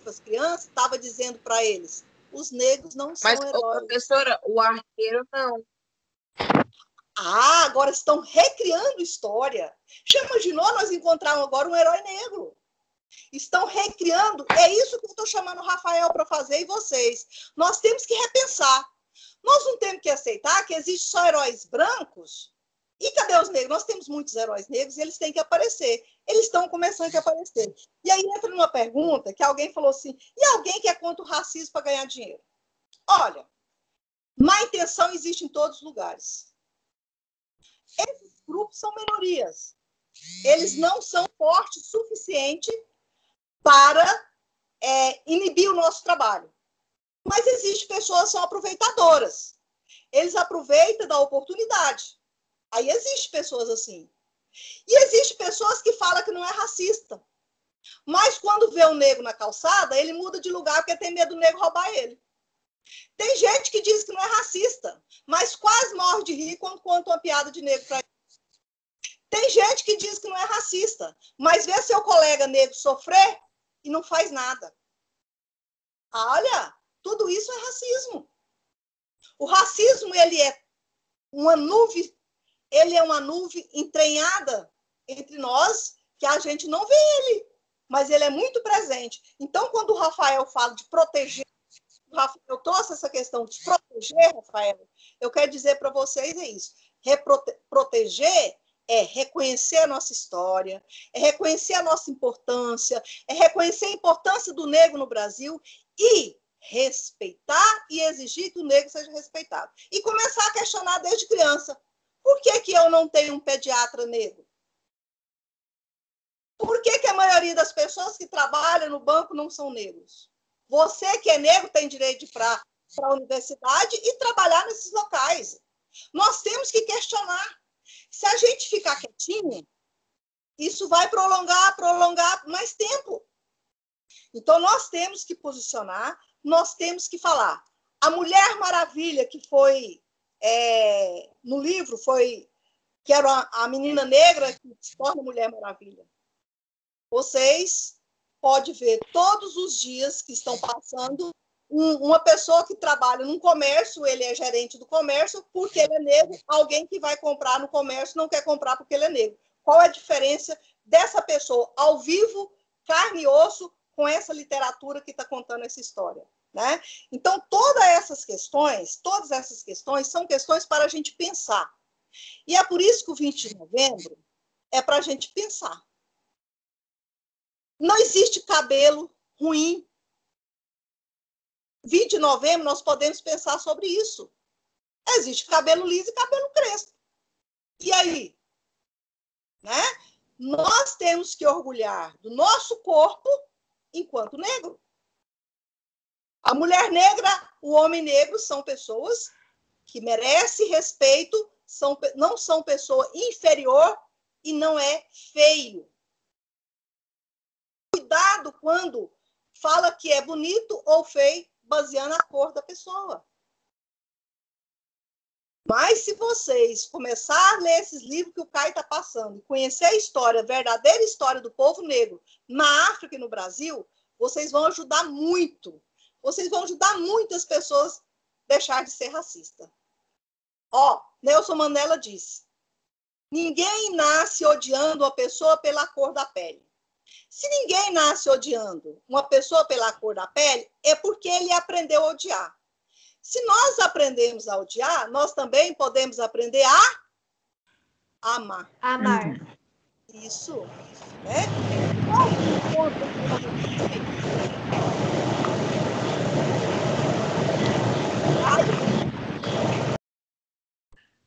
das crianças estava dizendo para eles, os negros não são
Mas,
heróis.
professora, o arqueiro não.
Ah, agora estão recriando história. Já imaginou nós encontrarmos agora um herói negro? Estão recriando. É isso que eu estou chamando o Rafael para fazer e vocês. Nós temos que repensar. Nós não temos que aceitar que existem só heróis brancos. E cadê os negros? Nós temos muitos heróis negros e eles têm que aparecer. Eles estão começando a aparecer. E aí entra numa pergunta que alguém falou assim, e alguém que é contra o racismo para ganhar dinheiro? Olha, má intenção existe em todos os lugares. Esses grupos são minorias. Eles não são fortes o suficiente para inibir o nosso trabalho. Mas existem pessoas que são aproveitadoras. Eles aproveitam da oportunidade. Aí existem pessoas assim. E existem pessoas que falam que não é racista. Mas quando vê um negro na calçada, ele muda de lugar porque tem medo do negro roubar ele. Tem gente que diz que não é racista, mas quase morre de rir quando conta uma piada de negro para ele. Tem gente que diz que não é racista, mas vê seu colega negro sofrer e não faz nada. Olha, tudo isso é racismo. O racismo, ele é uma nuvem entranhada entre nós, que a gente não vê ele, mas ele é muito presente. Então, quando o Rafael fala de proteger, eu trouxe essa questão de proteger, Rafael, eu quero dizer para vocês é isso. Proteger é reconhecer a nossa história, é reconhecer a nossa importância, é reconhecer a importância do negro no Brasil e respeitar e exigir que o negro seja respeitado. E começar a questionar desde criança. Por que que eu não tenho um pediatra negro? Por que que a maioria das pessoas que trabalham no banco não são negros? Você que é negro tem direito de ir para a universidade e trabalhar nesses locais. Nós temos que questionar. Se a gente ficar quietinho, isso vai prolongar mais tempo. Então, nós temos que posicionar, nós temos que falar. A Mulher Maravilha, que foi no livro, que era a menina negra que se torna Mulher Maravilha. Vocês podem ver todos os dias que estão passando uma pessoa que trabalha num comércio, ele é gerente do comércio, porque ele é negro, alguém que vai comprar no comércio não quer comprar porque ele é negro. Qual é a diferença dessa pessoa ao vivo, carne e osso, com essa literatura que está contando essa história? Né? Então, todas essas questões são questões para a gente pensar. E é por isso que o 20 de novembro é para a gente pensar. Não existe cabelo ruim. 20 de novembro, nós podemos pensar sobre isso. Existe cabelo liso e cabelo crespo. E aí? Né? Nós temos que orgulhar do nosso corpo enquanto negro. A mulher negra, o homem negro são pessoas que merecem respeito, não são pessoa inferior e não é feio. Cuidado quando fala que é bonito ou feio, baseando a cor da pessoa. Mas se vocês começarem a ler esses livros que o Caio está passando, e conhecer a história, a verdadeira história do povo negro na África e no Brasil, vocês vão ajudar muito. Vocês vão ajudar muitas pessoas a deixar de ser racista. Nelson Mandela disse, ninguém nasce odiando uma pessoa pela cor da pele. Se ninguém nasce odiando uma pessoa pela cor da pele, é porque ele aprendeu a odiar. Se nós aprendemos a odiar, nós também podemos aprender a amar.
Amar.
Isso. Né?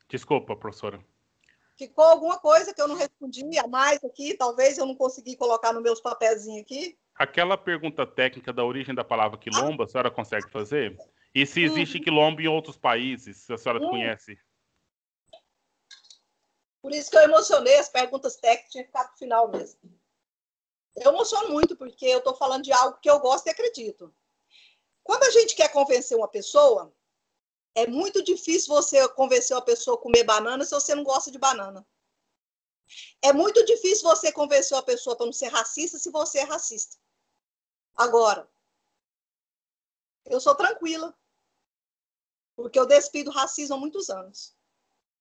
Desculpa, professora.
Ficou alguma coisa que eu não respondi a mais aqui? Talvez eu não consegui colocar nos meus papelzinhos aqui.
Aquela pergunta técnica da origem da palavra quilombo, a senhora consegue fazer? E se existe quilombo em outros países, se a senhora conhece?
Por isso que eu emocionei, as perguntas técnicas tinham que ficar para o final mesmo. Eu emociono muito porque eu estou falando de algo que eu gosto e acredito. Quando a gente quer convencer uma pessoa, é muito difícil você convencer uma pessoa a comer banana se você não gosta de banana. É muito difícil você convencer uma pessoa para não ser racista se você é racista. Agora, eu sou tranquila, porque eu despido o racismo há muitos anos.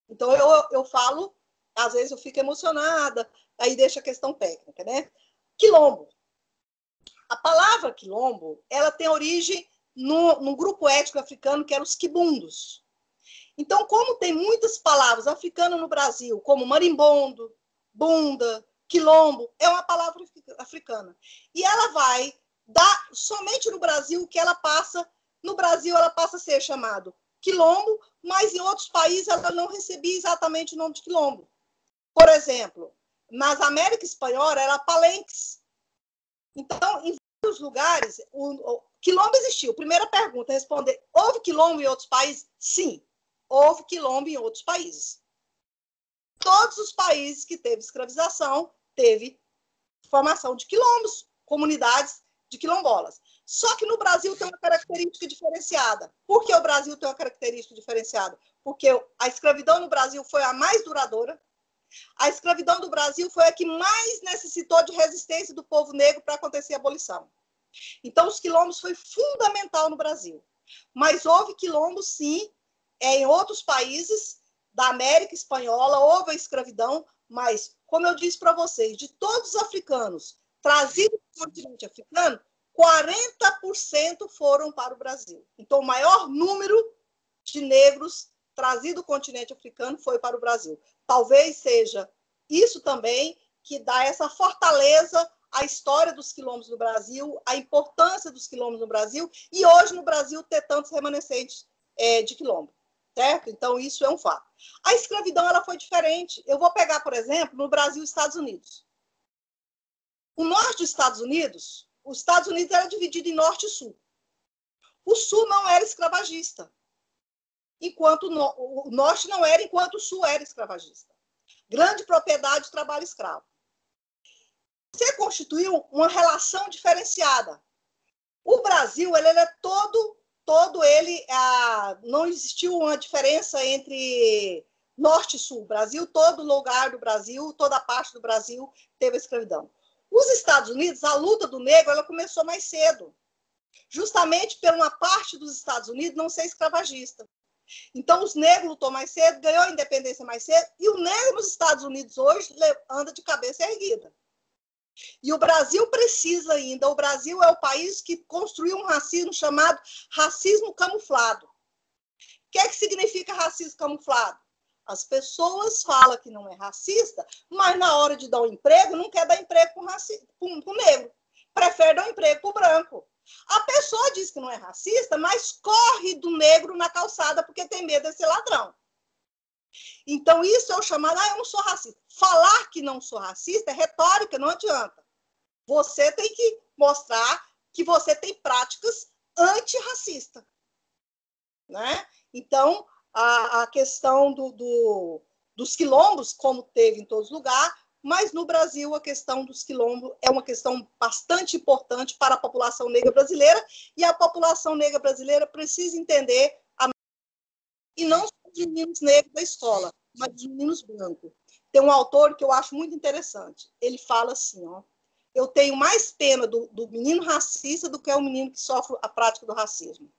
Então, eu falo, às vezes eu fico emocionada, aí deixa a questão técnica, né? Quilombo. A palavra quilombo, ela tem origem no grupo étnico africano, que eram os quibundos. Então, como tem muitas palavras africanas no Brasil, como marimbondo, bunda, quilombo, é uma palavra africana. E ela vai dar, somente no Brasil, que ela passa, no Brasil ela passa a ser chamado quilombo, mas em outros países ela não recebia exatamente o nome de quilombo. Por exemplo, nas Américas Espanholas era palenques. Então, em vários lugares, o quilombo existiu. Primeira pergunta, responder, houve quilombo em outros países? Sim, houve quilombo em outros países. Todos os países que teve escravização, teve formação de quilombos, comunidades de quilombolas. Só que no Brasil tem uma característica diferenciada. Por que o Brasil tem uma característica diferenciada? Porque a escravidão no Brasil foi a mais duradoura. A escravidão do Brasil foi a que mais necessitou de resistência do povo negro para acontecer a abolição. Então, os quilombos foi fundamental no Brasil. Mas houve quilombos, sim, em outros países da América Espanhola, houve a escravidão, mas, como eu disse para vocês, de todos os africanos trazidos do continente africano, 40% foram para o Brasil. Então, o maior número de negros trazido do continente africano foi para o Brasil. Talvez seja isso também que dá essa fortaleza à história dos quilombos no Brasil, a importância dos quilombos no Brasil, e hoje no Brasil ter tantos remanescentes de quilombo, certo? Então, isso é um fato. A escravidão ela foi diferente. Eu vou pegar, por exemplo, no Brasil e Estados Unidos. O norte dos Estados Unidos, os Estados Unidos era dividido em norte e sul. O sul não era escravagista, enquanto o norte não era, enquanto o sul era escravagista. Grande propriedade de trabalho escravo. Você constituiu uma relação diferenciada. O Brasil, ele é todo ele, não existiu uma diferença entre norte e sul. Brasil, todo lugar do Brasil, toda parte do Brasil teve escravidão. Os Estados Unidos, a luta do negro, ela começou mais cedo, justamente por uma parte dos Estados Unidos não ser escravagista. Então, os negros lutou mais cedo, ganhou a independência mais cedo, e o negro nos Estados Unidos hoje anda de cabeça erguida. E o Brasil precisa ainda, o Brasil é o país que construiu um racismo chamado racismo camuflado. O que é que significa racismo camuflado? As pessoas falam que não é racista, mas na hora de dar um emprego, não quer dar emprego para o negro. Prefere dar um emprego para o branco. A pessoa diz que não é racista, mas corre do negro na calçada porque tem medo de ser ladrão. Então, isso é o chamado, eu não sou racista. Falar que não sou racista é retórica, não adianta. Você tem que mostrar que você tem práticas antirracistas, né? Então, a questão dos quilombos, como teve em todos os lugares, mas no Brasil a questão dos quilombos é uma questão bastante importante para a população negra brasileira, e a população negra brasileira precisa entender, e não só os meninos negros da escola, mas os meninos brancos. Tem um autor que eu acho muito interessante, ele fala assim, ó, eu tenho mais pena do menino racista do que o menino que sofre a prática do racismo.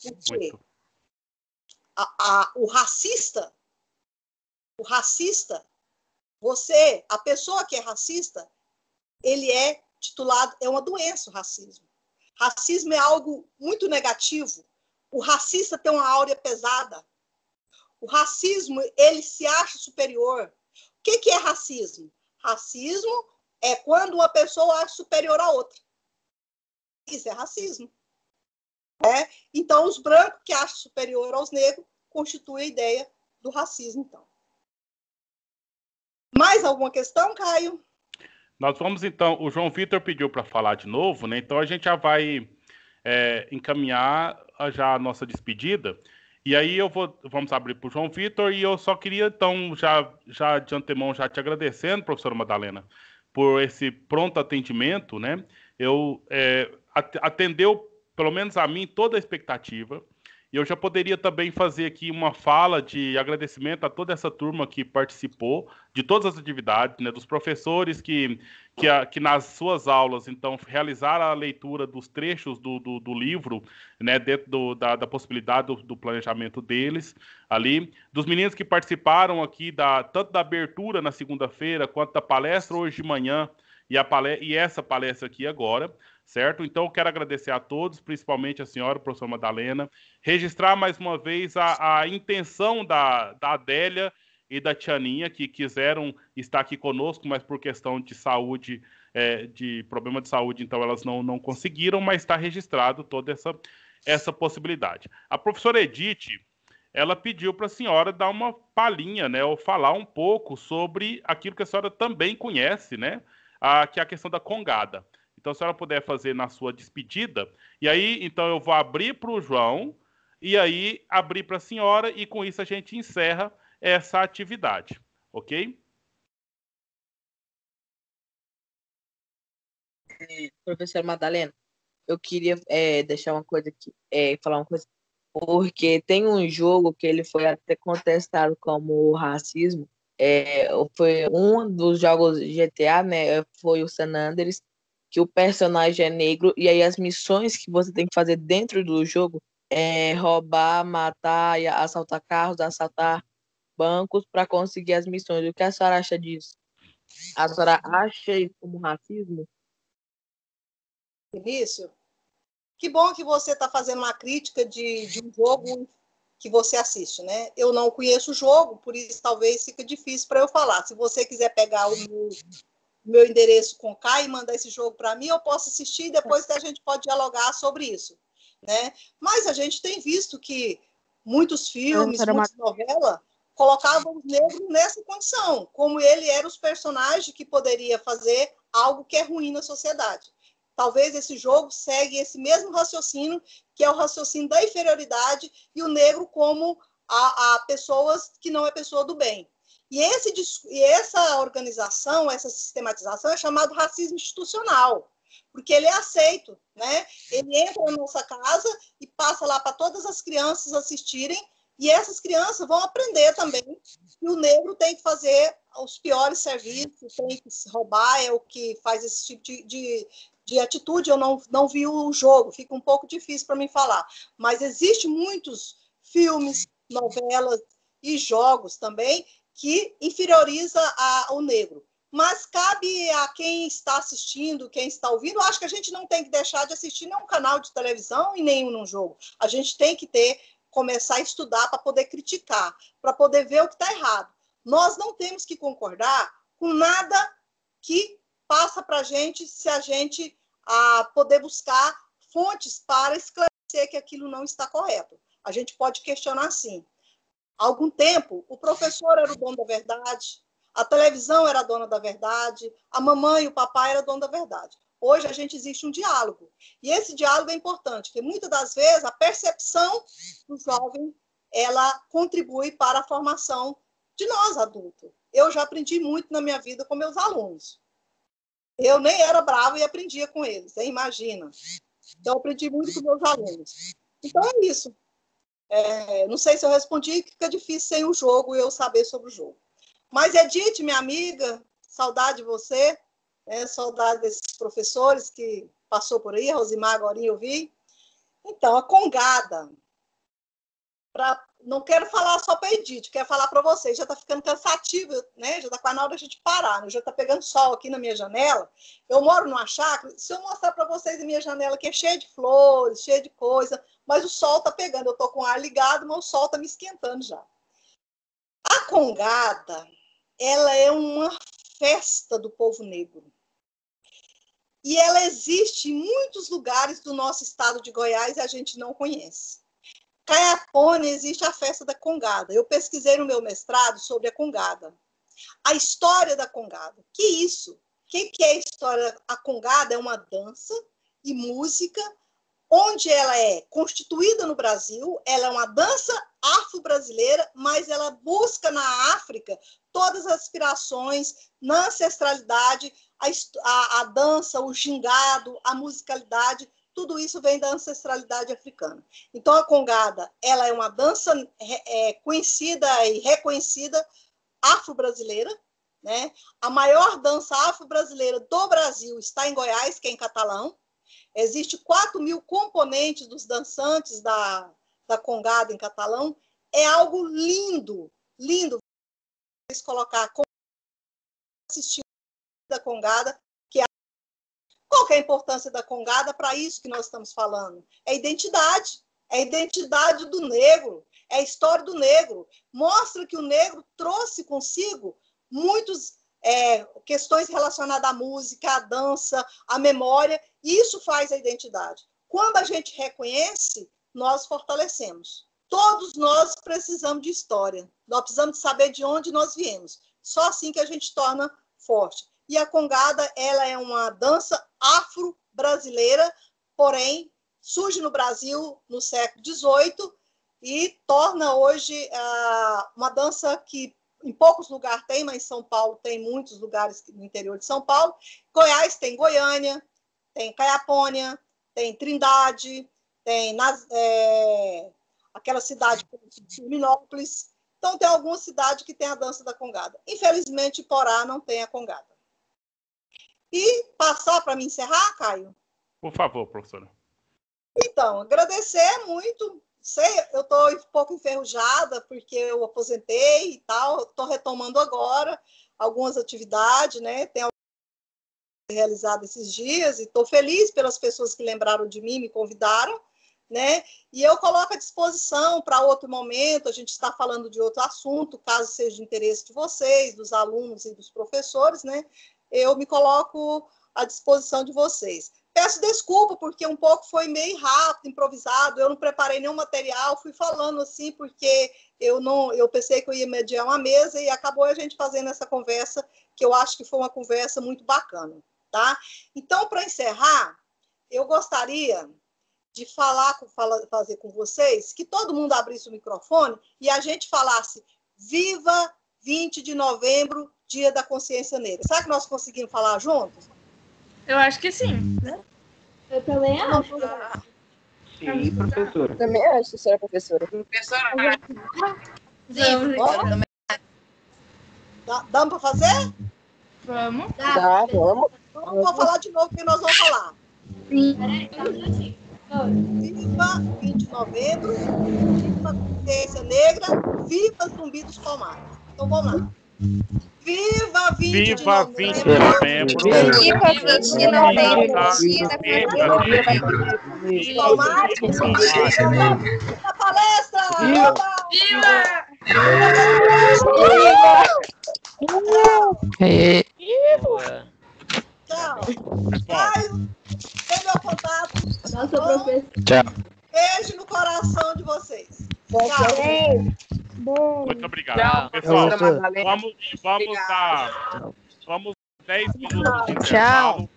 Porque o racista, a pessoa que é racista, ele é titulado, é uma doença o racismo. Racismo é algo muito negativo. O racista tem uma áurea pesada. O racismo, ele se acha superior. O que é racismo? Racismo é quando uma pessoa acha superior a outra. Isso é racismo. Então, os brancos que acham superior aos negros constituem a ideia do racismo, então. Mais alguma questão, Caio?
Nós vamos, então, o João Vitor pediu para falar de novo, né? Então a gente já vai encaminhar já a nossa despedida. E aí vamos abrir para o João Vitor, e eu só queria, então, já de antemão, já te agradecendo, professora Madalena, por esse pronto atendimento, né? Atendeu, pelo menos a mim, toda a expectativa. E eu já poderia também fazer aqui uma fala de agradecimento a toda essa turma que participou de todas as atividades, né, dos professores que nas suas aulas, então, realizaram a leitura dos trechos do livro, né, dentro da possibilidade do planejamento deles ali, dos meninos que participaram aqui tanto da abertura na segunda-feira, quanto da palestra hoje de manhã, e essa palestra aqui agora, certo? Então, eu quero agradecer a todos, principalmente a senhora, professora Madalena, registrar mais uma vez a intenção da Adélia e da Tianinha, que quiseram estar aqui conosco, mas por questão de saúde, de problema de saúde, então elas não conseguiram, mas está registrado toda essa possibilidade. A professora Edith, ela pediu para a senhora dar uma palhinha, né, ou falar um pouco sobre aquilo que a senhora também conhece, né, que é a questão da congada. Então, se a senhora puder fazer na sua despedida, e aí, então, eu vou abrir para o João, e aí abrir para a senhora, e com isso a gente encerra essa atividade, ok?
Professora Madalena, eu queria deixar uma coisa aqui, falar uma coisa, porque tem um jogo que ele foi até contestado como racismo, foi um dos jogos GTA, né, foi o San Andreas, que o personagem é negro, e aí as missões que você tem que fazer dentro do jogo é roubar, matar, assaltar carros, assaltar bancos para conseguir as missões. O que a senhora acha disso? A senhora acha isso como racismo?
Vinícius, que bom que você está fazendo uma crítica de um jogo que você assiste, né? Eu não conheço o jogo, por isso talvez fique difícil para eu falar. Se você quiser pegar o meu endereço com K e mandar esse jogo para mim, eu posso assistir e depois a gente pode dialogar sobre isso, né? Mas a gente tem visto que muitos filmes, muitas novelas colocavam os negros nessa condição, como ele era os personagens que poderia fazer algo que é ruim na sociedade. Talvez esse jogo segue esse mesmo raciocínio, que é o raciocínio da inferioridade, e o negro como a pessoas que não é pessoa do bem. E essa organização, essa sistematização é chamado racismo institucional, porque ele é aceito, né? Ele entra na nossa casa e passa lá para todas as crianças assistirem, e essas crianças vão aprender também que o negro tem que fazer os piores serviços, tem que roubar, é o que faz esse tipo de atitude. Eu não vi o jogo, fica um pouco difícil para mim falar, mas existem muitos filmes, novelas e jogos também que inferioriza o negro. Mas cabe a quem está assistindo, quem está ouvindo, eu acho que a gente não tem que deixar de assistir nenhum canal de televisão e nenhum jogo. A gente tem que começar a estudar para poder criticar, para poder ver o que está errado. Nós não temos que concordar com nada que passa para a gente, se a gente poder buscar fontes para esclarecer que aquilo não está correto. A gente pode questionar sim. Há algum tempo, o professor era o dono da verdade, a televisão era a dona da verdade, a mamãe e o papai eram dono da verdade. Hoje, a gente existe um diálogo. E esse diálogo é importante, porque muitas das vezes a percepção do jovem ela contribui para a formação de nós, adultos. Eu já aprendi muito na minha vida com meus alunos. Eu nem era bravo e aprendia com eles, hein? Imagina. Então, eu aprendi muito com meus alunos. Então, é isso. Não sei se eu respondi, que fica difícil sem o jogo e eu saber sobre o jogo. Mas, Edith, minha amiga, saudade de você, saudade desses professores que passou por aí, a Rosimar agora eu vi. Então, a congada. Não quero falar só para a Edith, quero falar para vocês. Já está ficando cansativo, né? Já está quase na hora da gente parar. Né? Já está pegando sol aqui na minha janela. Eu moro numa chácara. Se eu mostrar para vocês a minha janela, que é cheia de flores, cheia de coisa, mas o sol está pegando. Eu estou com o ar ligado, mas o sol está me esquentando já. A congada, ela é uma festa do povo negro. E ela existe em muitos lugares do nosso estado de Goiás e a gente não conhece. Caiapônia existe a festa da congada. Eu pesquisei no meu mestrado sobre a congada. A história da congada. Que isso? O que é a história? A congada é uma dança e música onde ela é constituída no Brasil, ela é uma dança afro-brasileira, mas ela busca na África todas as aspirações na ancestralidade, a dança, o gingado, a musicalidade, tudo isso vem da ancestralidade africana. Então, a congada, ela é uma dança conhecida e reconhecida afro-brasileira, né? A maior dança afro-brasileira do Brasil está em Goiás, que é em catalão. Existem 4.000 componentes dos dançantes da congada em catalão. É algo lindo, lindo. Vocês colocar assistir da congada, que é qual que é a importância da congada para isso que nós estamos falando? É identidade, é a identidade do negro, é a história do negro. Mostra que o negro trouxe consigo muitas questões relacionadas à música, à dança, à memória, e isso faz a identidade. Quando a gente reconhece, nós fortalecemos. Todos nós precisamos de história, nós precisamos de saber de onde nós viemos. Só assim que a gente torna forte. E a congada, ela é uma dança afro-brasileira, porém, surge no Brasil no século XVIII e torna hoje uma dança que em poucos lugares tem, mas em São Paulo tem muitos lugares no interior de São Paulo. Goiás tem Goiânia, tem Caiapônia, tem Trindade, tem aquela cidade de Minópolis. Então, tem algumas cidades que tem a dança da congada. Infelizmente, Porá não tem a congada. E passar para me encerrar, Caio?
Por favor, professora.
Então, agradecer muito. Eu estou um pouco enferrujada, porque eu aposentei e tal. Estou retomando agora algumas atividades, né? Tem realizado esses dias, e estou feliz pelas pessoas que lembraram de mim, me convidaram, né? E eu coloco à disposição para outro momento, a gente está falando de outro assunto, caso seja de interesse de vocês, dos alunos e dos professores, né? Eu me coloco à disposição de vocês. Peço desculpa, porque um pouco foi meio rápido, improvisado, eu não preparei nenhum material, fui falando assim, porque eu pensei que eu ia mediar uma mesa e acabou a gente fazendo essa conversa, que eu acho que foi uma conversa muito bacana, tá? Então, para encerrar, eu gostaria de fazer com vocês, que todo mundo abrisse o microfone e a gente falasse Viva 20 de novembro, Dia da Consciência Negra. Será que nós conseguimos falar juntos?
Eu acho que sim.
Né?
Eu também acho.
Sim, professora.
Também acho, senhora professora.
Dá para fazer?
Vamos.
Tá, vamos.
Então, vou falar de novo o que nós vamos falar. Viva 20 de novembro, viva a consciência negra, viva Zumbi dos Palmares. Então vamos lá. Viva 20 de novembro.
Viva 20 de novembro.
Viva 20 de novembro.
Viva a palestra!
Viva!
Tchau. Caio, tem meu contato.
Nossa, professor.
Tchau.
Beijo no coração de vocês. Tchau.
Muito obrigado.
Tchau,
Pessoal,
professora Madalena.
vamos 10 minutos de
Tchau.
intervalo.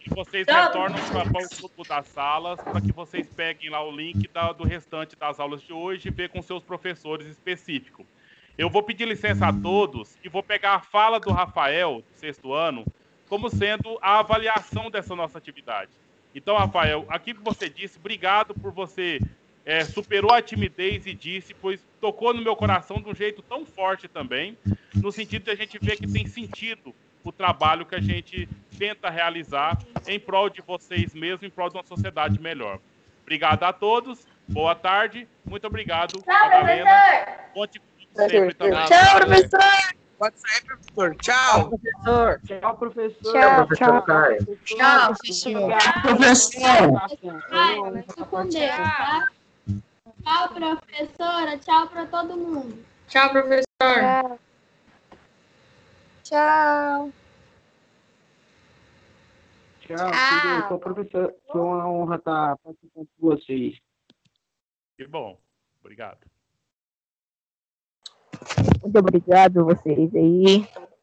E vocês retornam para o grupo das salas para que vocês peguem lá o link do restante das aulas de hoje e ver com seus professores específicos. Eu vou pedir licença a todos e vou pegar a fala do Rafael, do 6º ano, como sendo a avaliação dessa nossa atividade. Então, Rafael, aqui que você disse, obrigado por você superou a timidez e disse, pois tocou no meu coração de um jeito tão forte também, no sentido de a gente ver que tem sentido o trabalho que a gente tenta realizar em prol de vocês mesmos, em prol de uma sociedade melhor. Obrigado a todos, boa tarde, muito obrigado, Madalena. Conte comigo sempre também.
Tchau, professor.
Pode sair, professor. Tchau, professor.
Tchau, professor.
Tchau, tchau.
Tchau,
professor.
Fica com Deus, tá? Tchau, professora. Tchau para todo mundo.
Tchau, professor.
Tchau.
Tchau, sou professor. Foi uma honra estar participando com vocês.
Que bom, obrigado.
Muito obrigado vocês aí.